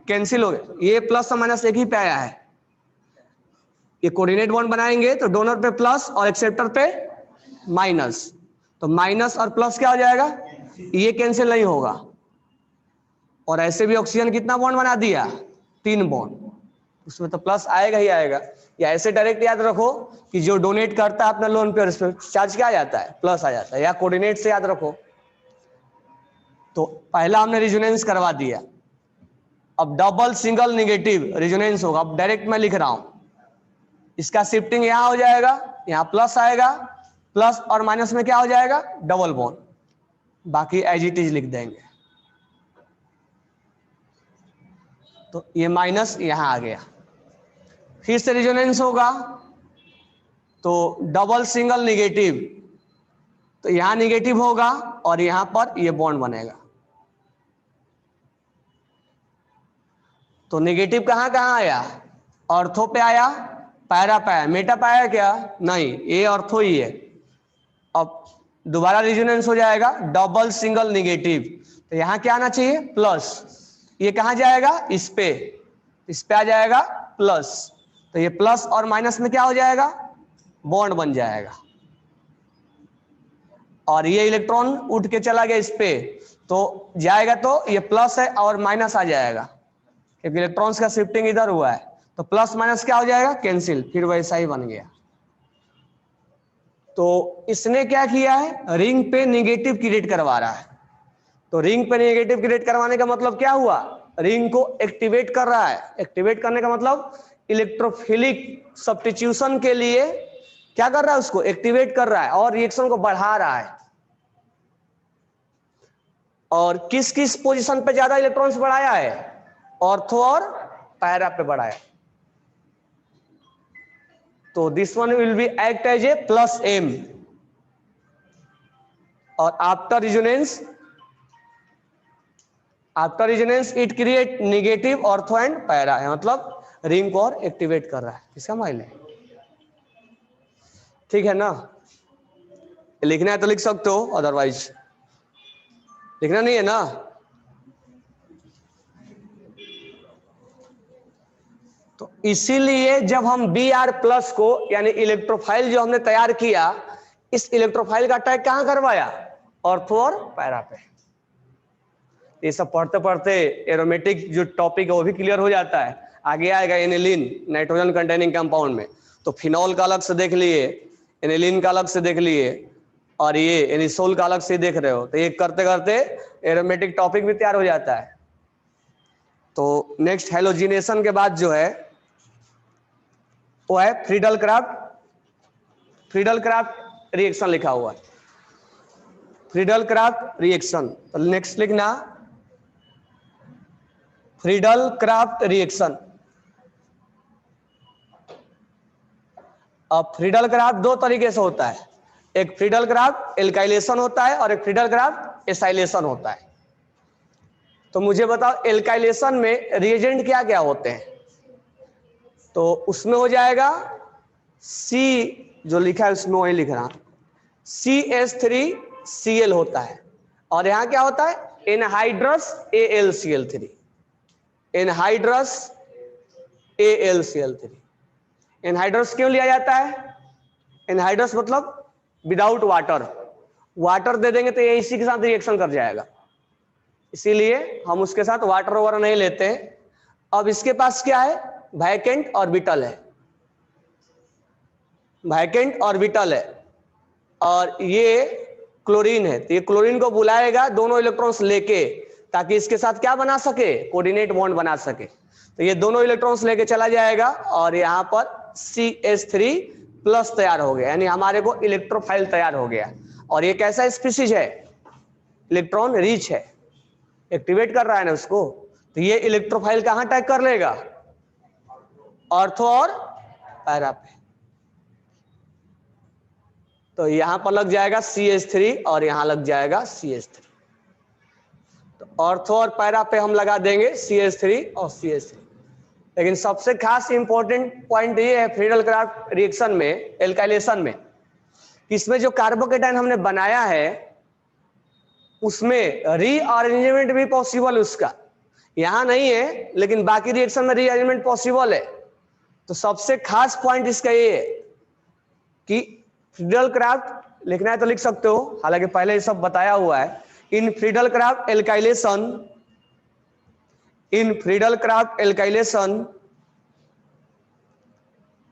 कैंसिल हो गया। ये प्लस और माइनस एक ही पे आया है। ये कोऑर्डिनेट बॉन्ड बनाएंगे तो डोनर पे प्लस और एक्सेप्टर पे माइनस, तो माइनस और प्लस क्या हो जाएगा, ये कैंसिल नहीं होगा। और ऐसे भी ऑक्सीजन कितना बॉन्ड बना दिया, 3 बॉन्ड, उसमें तो प्लस आएगा ही आएगा। या ऐसे डायरेक्ट याद रखो कि जो डोनेट करता है अपना लोन पे, उस पर चार्ज क्या आ जाता है, प्लस आ जाता है, या कोऑर्डिनेट से याद रखो। तो पहला हमने रिजोनेंस करवा दिया, अब डबल सिंगल निगेटिव रिजोनेंस होगा। अब डायरेक्ट मैं लिख रहा हूं, इसका शिफ्टिंग यहां हो जाएगा, यहां प्लस आएगा, प्लस और माइनस में क्या हो जाएगा, डबल बॉन्ड, बाकी एज इट इज लिख देंगे। तो ये माइनस यहां आ गया, फिर से रिजोनेंस होगा, तो डबल सिंगल निगेटिव, तो यहां निगेटिव होगा और यहां पर ये बॉन्ड बनेगा। तो निगेटिव कहां कहां आया, ऑर्थो पे आया, पैरा पे आया, मेटा पे आया क्या, नहीं, ये ऑर्थो ही है। अब दोबारा रिजोनेंस हो जाएगा, डबल सिंगल निगेटिव, तो यहां क्या आना चाहिए, प्लस, ये कहां जाएगा, इस पे आ जाएगा प्लस, तो ये प्लस और माइनस में क्या हो जाएगा, बॉन्ड बन जाएगा। और ये इलेक्ट्रॉन उठ के चला गया इस पे, तो जाएगा तो ये प्लस है और माइनस आ जाएगा, क्योंकि इलेक्ट्रॉन्स का शिफ्टिंग इधर हुआ है, तो प्लस माइनस क्या हो जाएगा, कैंसिल, फिर वैसा ही बन गया। तो इसने क्या किया है, रिंग पे निगेटिव क्रिएट करवा रहा है। तो रिंग पे निगेटिव क्रिएट करवाने का मतलब क्या हुआ, रिंग को एक्टिवेट कर रहा है। एक्टिवेट करने का मतलब इलेक्ट्रोफिलिक सब्स्टिट्यूशन के लिए क्या कर रहा है, उसको एक्टिवेट कर रहा है और रिएक्शन को बढ़ा रहा है। और किस किस पोजीशन पे ज्यादा इलेक्ट्रॉन्स बढ़ाया है, ऑर्थो और पैरा पे बढ़ाया। तो this one will be act as a plus M, और after resonance it create negative ortho and para है, मतलब रिंग को और एक्टिवेट कर रहा है। इसका माइल है, ठीक है ना। लिखना है तो लिख सकते हो, अदरवाइज लिखना नहीं है ना। तो इसीलिए जब हम Br प्लस को, यानी इलेक्ट्रोफाइल जो हमने तैयार किया, इस इलेक्ट्रोफाइल का अटैक कहां करवाया, ऑर्थो और पैरा पे। ये सब पढ़ते पढ़ते एरोमेटिक जो टॉपिक है वो भी क्लियर हो जाता है। आगे आएगा एनिलीन, नाइट्रोजन कंटेनिंग कंपाउंड में, तो फिनॉल का अलग से देख लिए, एनिलीन का अलग से देख लिए, और ये एनिसोल का अलग से देख रहे हो, तो ये करते करते एरोमेटिक टॉपिक भी तैयार हो जाता है। तो नेक्स्ट हेलोजिनेशन के बाद जो है वो है फ्रीडल क्राफ्ट रिएक्शन लिखा हुआ है, फ्रीडल क्राफ्ट रिएक्शन। तो नेक्स्ट लिखना फ्रीडल क्राफ्ट रिएक्शन। अब फ्रीडल क्राफ्ट दो तरीके से होता है, एक फ्रीडल क्राफ्ट एल्काइलेशन होता है और एक फ्रीडल क्राफ्ट एसाइलेशन होता है। तो मुझे बताओ एल्काइलेशन में रिएजेंट क्या क्या होते हैं? तो उसमें हो जाएगा C जो लिखा है उसमें वही लिख रहा, CH3Cl होता है, और यहां क्या होता है anhydrous AlCl3, anhydrous AlCl3। Anhydrous क्यों लिया जाता है? एनहाइड्रस मतलब विदाउट वाटर, वाटर दे देंगे तो ये इसी के साथ रिएक्शन कर जाएगा, इसीलिए हम उसके साथ वाटर वगैरह नहीं लेते हैं। अब इसके पास क्या है, वैकेंट ऑर्बिटल है, वैकेंट ऑर्बिटल है, और ये क्लोरीन है, तो ये क्लोरीन को बुलाएगा दोनों इलेक्ट्रॉन्स लेके, ताकि इसके साथ क्या बना सके, कोऑर्डिनेट बॉन्ड बना सके। तो ये दोनों इलेक्ट्रॉन्स लेके चला जाएगा और यहाँ पर CH3+ तैयार हो गया, यानी हमारे को इलेक्ट्रोफाइल तैयार हो गया। और ये कैसा स्पीशीज है, इलेक्ट्रॉन रिच है, एक्टिवेट कर रहा है ना उसको, तो ये इलेक्ट्रोफाइल कहां टैग कर लेगा, ऑर्थो और पैरा पे। तो यहां पर लग जाएगा CH3 और यहां लग जाएगा CH3, तो ऑर्थो और पैरा पे हम लगा देंगे CH3 और CH3। लेकिन सबसे खास इंपॉर्टेंट पॉइंट ये है फ्रीडल क्राफ्ट रिएक्शन में, एल्काइलेशन में, इसमें जो कार्बोकेटाइन हमने बनाया है उसमें रीअरेंजमेंट भी पॉसिबल है उसका, यहां नहीं है लेकिन बाकी रिएक्शन में रीअरेंजमेंट पॉसिबल है। तो सबसे खास पॉइंट इसका ये है कि फ्रीडल क्राफ्ट लिखना है तो लिख सकते हो, हालांकि पहले ये सब बताया हुआ है। In Friedel Crafts alkylation, in Friedel Crafts alkylation,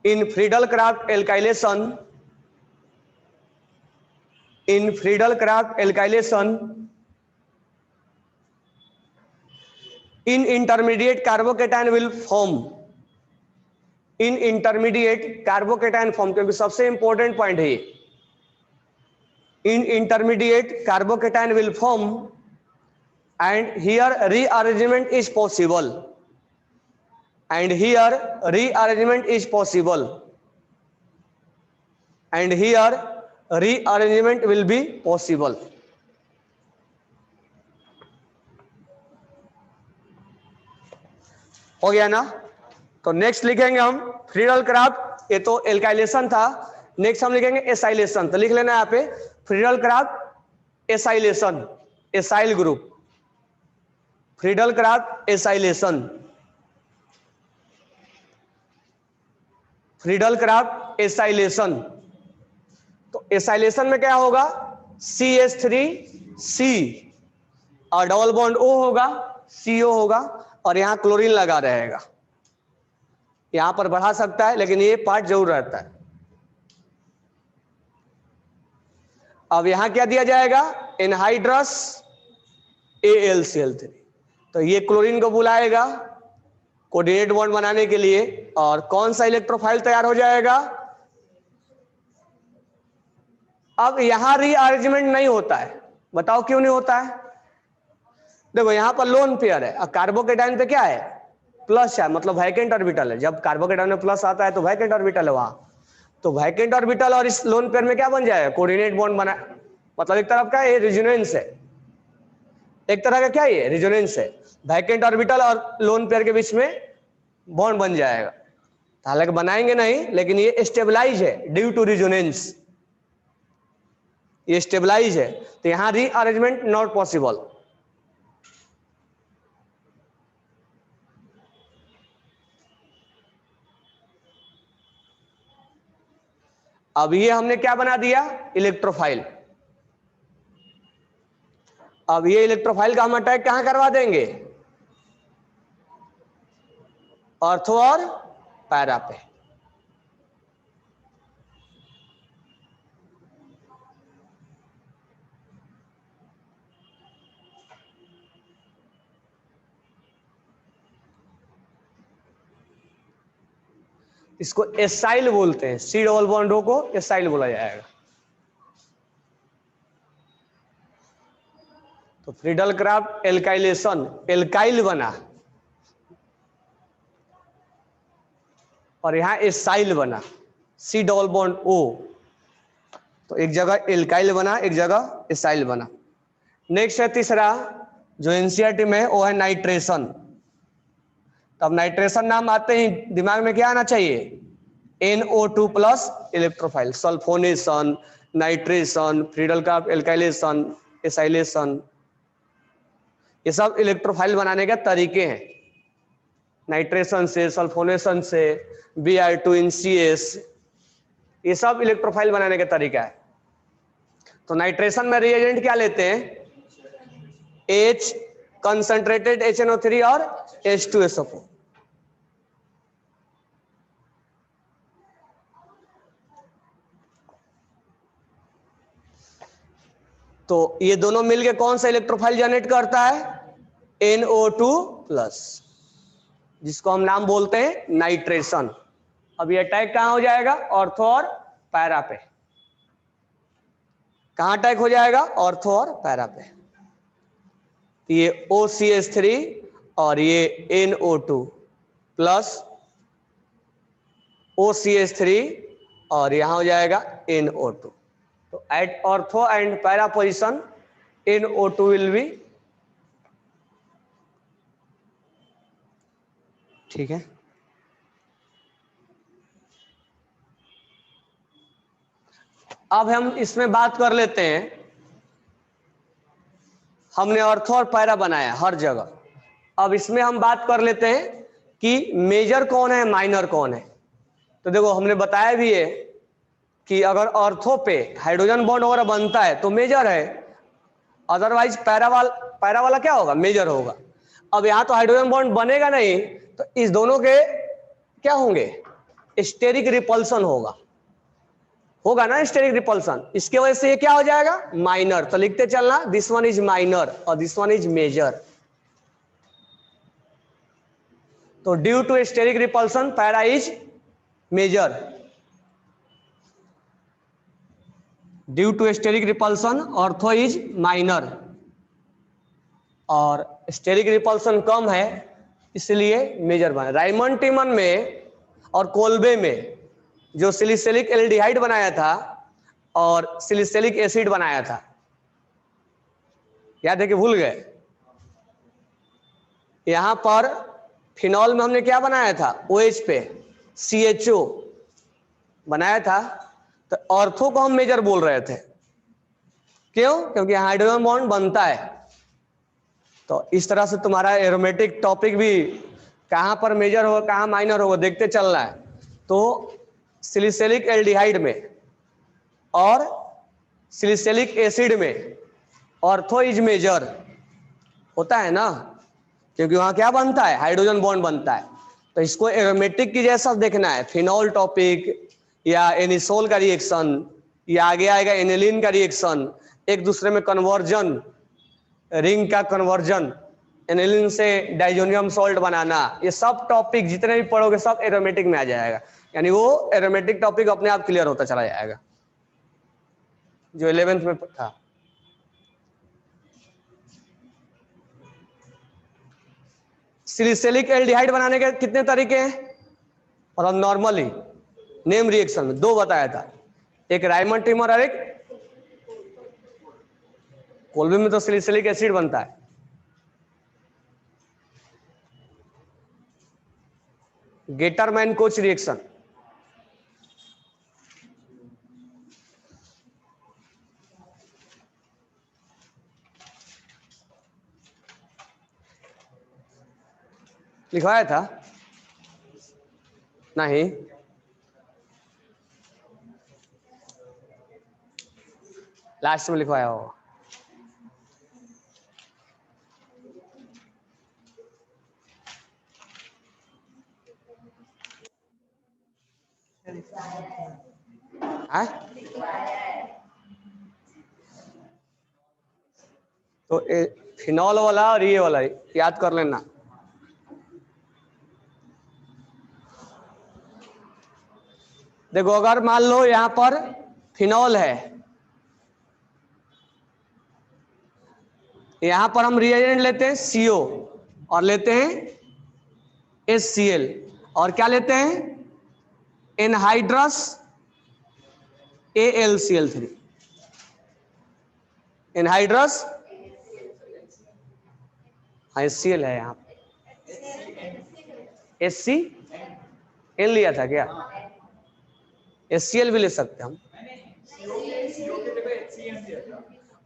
in Friedel Crafts alkylation, in Friedel Crafts alkylation, in intermediate carbocation will form, in intermediate carbocation form, क्योंकि सबसे इंपॉर्टेंट पॉइंट है ये, in intermediate carbocation will form and here rearrangement is possible, and here rearrangement is possible, and here rearrangement will be possible। हो गया ना? तो next लिखेंगे हम फ्रीडल क्राफ्ट, ये तो एल्काइलेशन था, नेक्स्ट हम लिखेंगे एसाइलेशन। तो लिख लेना यहाँ पे Friedel Crafts acylation, acyl group, Friedel Crafts acylation, Friedel Crafts acylation. तो एसाइलेशन में क्या होगा, CH3C और डबल बॉन्ड O होगा, CO होगा, और यहां क्लोरीन लगा रहेगा, यहां पर बढ़ा सकता है लेकिन ये पार्ट जरूर रहता है। अब यहां क्या दिया जाएगा, एनहाइड्रस AlCl3, तो ये क्लोरीन को बुलाएगा कोऑर्डिनेट बॉन्ड बनाने के लिए, और कौन सा इलेक्ट्रोफाइल तैयार हो जाएगा। अब यहां रीअरेंजमेंट नहीं होता है, बताओ क्यों नहीं होता है? देखो यहां पर लोन पेयर है, और कार्बोकेटाइन पे क्या है, प्लस है, मतलब वैकेंट ऑर्बिटल है। जब कार्बोकेटाइन में प्लस आता है तो वैकेंट ऑर्बिटल है वहां, तो वैकेंट ऑर्बिटल और इस लोन पेयर में क्या बन जाएगा, कोऑर्डिनेट बॉन्ड बना, मतलब एक तरफ का ये रेजोनेंस है, एक तरह का क्या ये रेजोनेंस है, वैकेंट ऑर्बिटल और लोन पेयर के बीच में बॉन्ड बन जाएगा। हालांकि बनाएंगे नहीं, लेकिन ये स्टेबलाइज है ड्यू टू रेजोनेंस, ये स्टेबलाइज है, तो यहां रीअरेंजमेंट नॉट पॉसिबल। अब ये हमने क्या बना दिया, इलेक्ट्रोफाइल। अब ये इलेक्ट्रोफाइल का हम अटैक कहां करवा देंगे? ऑर्थो और पैरा पे। इसको एसाइल बोलते हैं, सी डबल बॉन्ड रो को एसाइल बोला जाएगा। तो फ्रीडल क्राफ्ट एल्काइलेशन, एल्काइल बना और यहां एसाइल बना, सी डबल बॉन्ड ओ। तो एक जगह एल्काइल बना, एक जगह एसाइल बना। नेक्स्ट है तीसरा जो एनसीईआरटी में, वो है नाइट्रेशन। तब नाइट्रेशन नाम आते ही दिमाग में क्या आना चाहिए? NO2 plus electrophile, sulphonation, nitration, Friedel Crafts alkylation, acylation, ये सब इलेक्ट्रोफाइल बनाने के तरीके हैं। नाइट्रेशन से, सल्फोनेशन से, Br2NCS, ये सब इलेक्ट्रोफाइल बनाने का तरीका है। तो नाइट्रेशन में रिएजेंट क्या लेते हैं? H कंसंट्रेटेड HNO3 और H2SO4। तो ये दोनों मिलके कौन सा इलेक्ट्रोफाइल जनरेट करता है? NO2 प्लस, जिसको हम नाम बोलते हैं नाइट्रेशन। अब ये अटैक कहां हो जाएगा? ऑर्थो और पैरा पे। कहां अटैक हो जाएगा? ऑर्थो और पैरा पे। ये OCH3 और ये NO2 प्लस OCH3 और यहां हो जाएगा NO2। तो at ortho and para position NO2 will be, ठीक है। अब हम इसमें बात कर लेते हैं, हमने ऑर्थो और पैरा बनाया हर जगह। अब इसमें हम बात कर लेते हैं कि मेजर कौन है, माइनर कौन है। तो देखो हमने बताया भी है कि अगर ऑर्थो पे हाइड्रोजन बॉन्ड वगैरह बनता है तो मेजर है, अदरवाइज पैरा वाला क्या होगा? मेजर होगा। अब यहां तो हाइड्रोजन बॉन्ड बनेगा नहीं, तो इस दोनों के क्या होंगे? स्टेरिक रिपल्सन होगा ना, स्टेरिक रिपल्सन। इसके वजह से ये क्या हो जाएगा? माइनर। तो लिखते चलना, दिस वन इज माइनर और दिस वन इज मेजर। तो due to steric repulsion para is major, due to steric repulsion ortho is minor. और स्टेरिक रिपल्सन कम है इसलिए मेजर बना। रायमंड टीमन में और कोल्बे में जो सिलिसिलिक एल्डिहाइड बनाया था और सिलिसिलिक एसिड बनाया था, याद है कि भूल गए? यहां पर फिनॉल में हमने क्या बनाया था? OH पे CHO बनाया था। तो ऑर्थो को हम मेजर बोल रहे थे, क्यों? क्योंकि हाइड्रोजन बॉन्ड बनता है। तो इस तरह से तुम्हारा एरोमेटिक टॉपिक भी कहां पर मेजर होगा कहां माइनर होगा देखते चलना है। तो सिलिसिलिक एल्डिहाइड में और सिलिसिलिक एसिड में ऑर्थो इज मेजर होता है ना, क्योंकि वहां क्या बनता है? हाइड्रोजन बॉन्ड बनता है। तो इसको एरोमेटिक की जैसा देखना है, फिनॉल टॉपिक या एनिसोल का रिएक्शन या आगे आएगा एनिलीन का रिएक्शन, एक दूसरे में कन्वर्जन, रिंग का कन्वर्जन, एनिलीन से डाइजोनियम सॉल्ट बनाना, ये सब टॉपिक जितने भी पढ़ोगे सब एरोमेटिक में आ जाएगा। यानी वो एरोमेटिक टॉपिक अपने आप क्लियर होता चला जाएगा जो 11th में था। सिलिसिलिक एल्डिहाइड बनाने के कितने तरीके हैं? और हम नॉर्मली नेम रिएक्शन में 2 बताया था, एक रायमंड टीमर और एक कोल्बे में तो सिलिसिलिक एसिड बनता है। गेटरमैन कोच रिएक्शन, लिखवाया था नहीं? लास्ट में लिखवाया होगा। है? तो फिनॉल वाला और ये वाला याद कर लेना। देखो अगर मान लो यहां पर फिनॉल है, यहां पर हम रिएजेंट लेते हैं CO और लेते हैं HCl और क्या लेते हैं एनहाइड्रस AlCl3, एनहाइड्रस HCl है यहाँ पे, HCl लिया था क्या? HCl भी ले सकते हैं हम,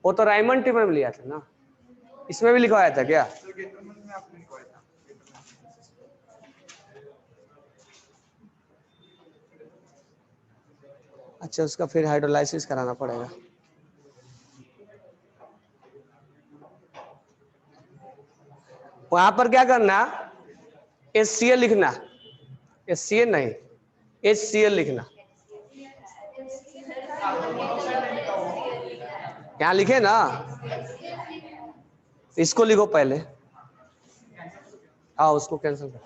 वो तो रायमंड टीम में लिया था ना, इसमें भी लिखवाया था क्या? अच्छा उसका फिर हाइड्रोलाइसिस कराना पड़ेगा। वहां पर क्या करना, HCl लिखना, HCl नहीं HCl लिखना, यहां लिखे ना, इसको लिखो पहले, हाँ उसको कैंसिल कर।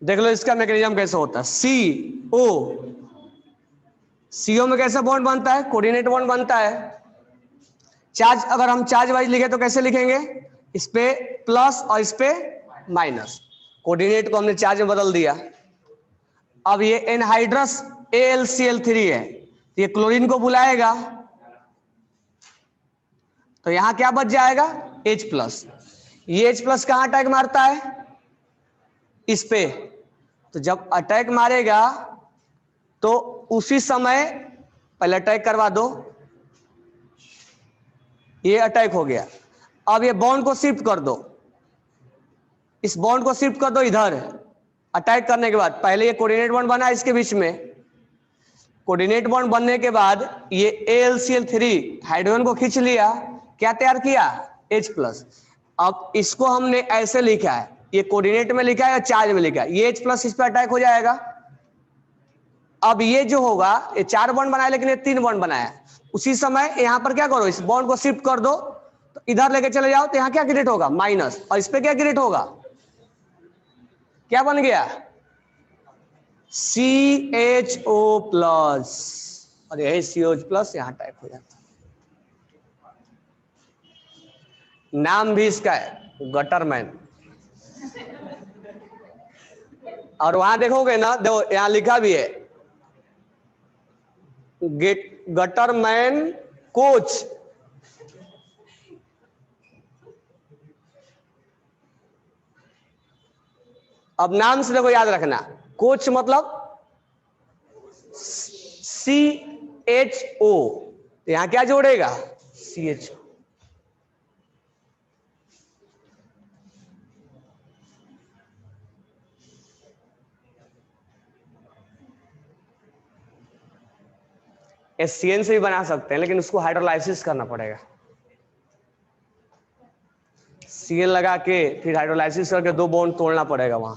देख लो इसका मैकेनिज्म कैसे होता है। CO में कैसे बॉन्ड बनता है, कोऑर्डिनेट बॉन्ड बनता है। चार्ज अगर हम चार्ज वाइज लिखे तो कैसे लिखेंगे, इस पे प्लस और इस पे माइनस, कोऑर्डिनेट को हमने चार्ज में बदल दिया। अब ये एनहाइड्रस AlCl3 है, ये क्लोरीन को बुलाएगा तो यहां क्या बच जाएगा H+। ये H+ कहां अटैक मारता है, इस पे, तो जब अटैक मारेगा तो उसी समय पहले अटैक करवा दो, ये अटैक हो गया। अब ये बॉन्ड को शिफ्ट कर दो, इस बॉन्ड को शिफ्ट कर दो इधर, अटैक करने के बाद पहले ये कोऑर्डिनेट बॉन्ड बना इसके बीच में, कोऑर्डिनेट बॉन्ड बनने के बाद ये AlCl3 हाइड्रोजन को खींच लिया, क्या तैयार किया H+। अब इसको हमने ऐसे लिखा है, ये कोऑर्डिनेट में लिखा है या चार्ज में लिखा है, ये H+ इस पर अटैक हो जाएगा। अब ये जो होगा, ये 4 बॉन्ड बनाया लेकिन ये 3 बॉन्ड बनाया, उसी समय यहां पर क्या करो, इस बॉन्ड को शिफ्ट कर दो, तो इधर लेके चले जाओ तो यहां क्या क्रिएट होगा माइनस, और इस पे क्या क्रिएट होगा, क्या बन गया CHO+, और यही COH+ यहां टाइप हो जाता है। नाम भी इसका है गटरमैन। और वहां देखोगे ना, देखो यहां लिखा भी है गटरमैन कोच। अब नाम से देखो याद रखना, कोच मतलब CHO, यहां क्या जोड़ेगा CHO। HCN से भी बना सकते हैं लेकिन उसको हाइड्रोलाइसिस करना पड़ेगा, CN लगा के फिर हाइड्रोलाइसिस करके 2 बॉन्ड तोड़ना पड़ेगा वहां।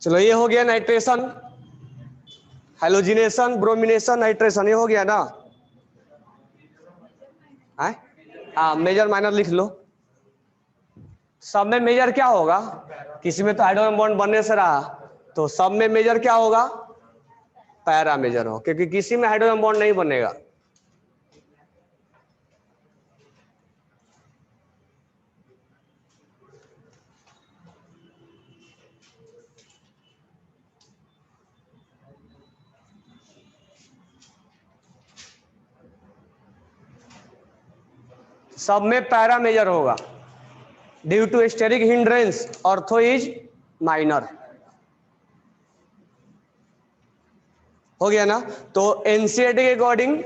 चलो ये हो गया नाइट्रेशन, हैलोजिनेशन, ब्रोमिनेशन, नाइट्रेशन, ये हो गया ना। हाँ मेजर माइनर लिख लो। सब में मेजर क्या होगा, किसी में तो हाइड्रोजन बॉन्ड बनने से रहा, तो सब में मेजर क्या होगा पैरा मेजर हो, क्योंकि किसी में हाइड्रोजन बॉन्ड नहीं बनेगा। सब में पैरा मेजर होगा due to steric hindrance, ortho is minor. हो गया ना। तो एनसीईआरटी के अकॉर्डिंग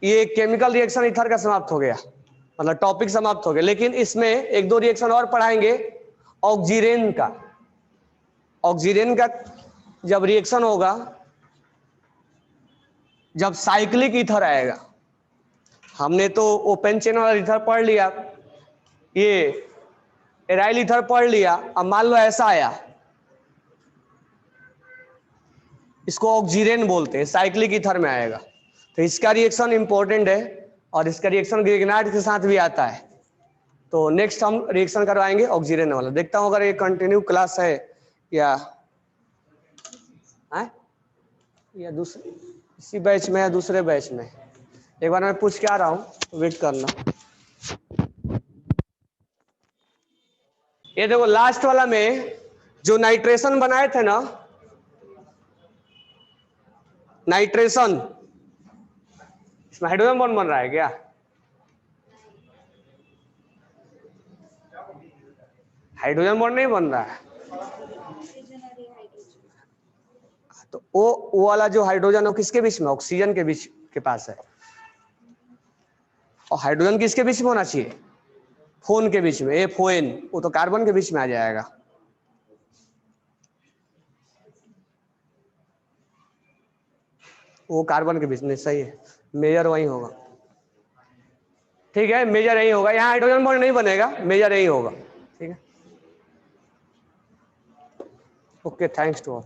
ये केमिकल रिएक्शन ईथर का समाप्त हो गया, मतलब टॉपिक समाप्त हो गया। लेकिन इसमें एक दो रिएक्शन और पढ़ाएंगे ऑक्सीजन का। ऑक्सीजन का जब रिएक्शन होगा, जब साइक्लिक ईथर आएगा, हमने तो ओपन चेन वाला ईथर पढ़ लिया, ये एराइल ईथर पढ़ लिया। अब मान लो ऐसा आया, इसको ऑक्सीजन बोलते हैं, साइक्लिक ईथर में आएगा, तो इसका रिएक्शन इंपॉर्टेंट है और इसका रिएक्शन ग्रिग्नाइट के साथ भी आता है। तो नेक्स्ट हम रिएक्शन करवाएंगे ऑक्सीजन वाला। देखता हूं अगर ये कंटिन्यू क्लास है या दूसरे इसी बैच में या दूसरे बैच में, एक बार मैं पूछ के आ रहा हूं, वेट करना। ये देखो लास्ट वाला में जो नाइट्रेशन बनाए थे ना, नाइट्रेशन, इसमें हाइड्रोजन बॉन्ड बन रहा है क्या? हाइड्रोजन बॉन्ड नहीं बन रहा है। तो वो वाला जो हाइड्रोजन है किसके बीच में? ऑक्सीजन के बीच के पास है। और हाइड्रोजन किसके बीच में होना चाहिए? फोन के बीच में, फोन, वो तो कार्बन के बीच में आ जाएगा। वो कार्बन के बीच में, सही है, मेजर वही होगा। ठीक है, मेजर यही होगा, यहाँ हाइड्रोजन बॉन्ड नहीं बनेगा, मेजर यही होगा। ठीक है, ओके, थैंक्स टू ऑल।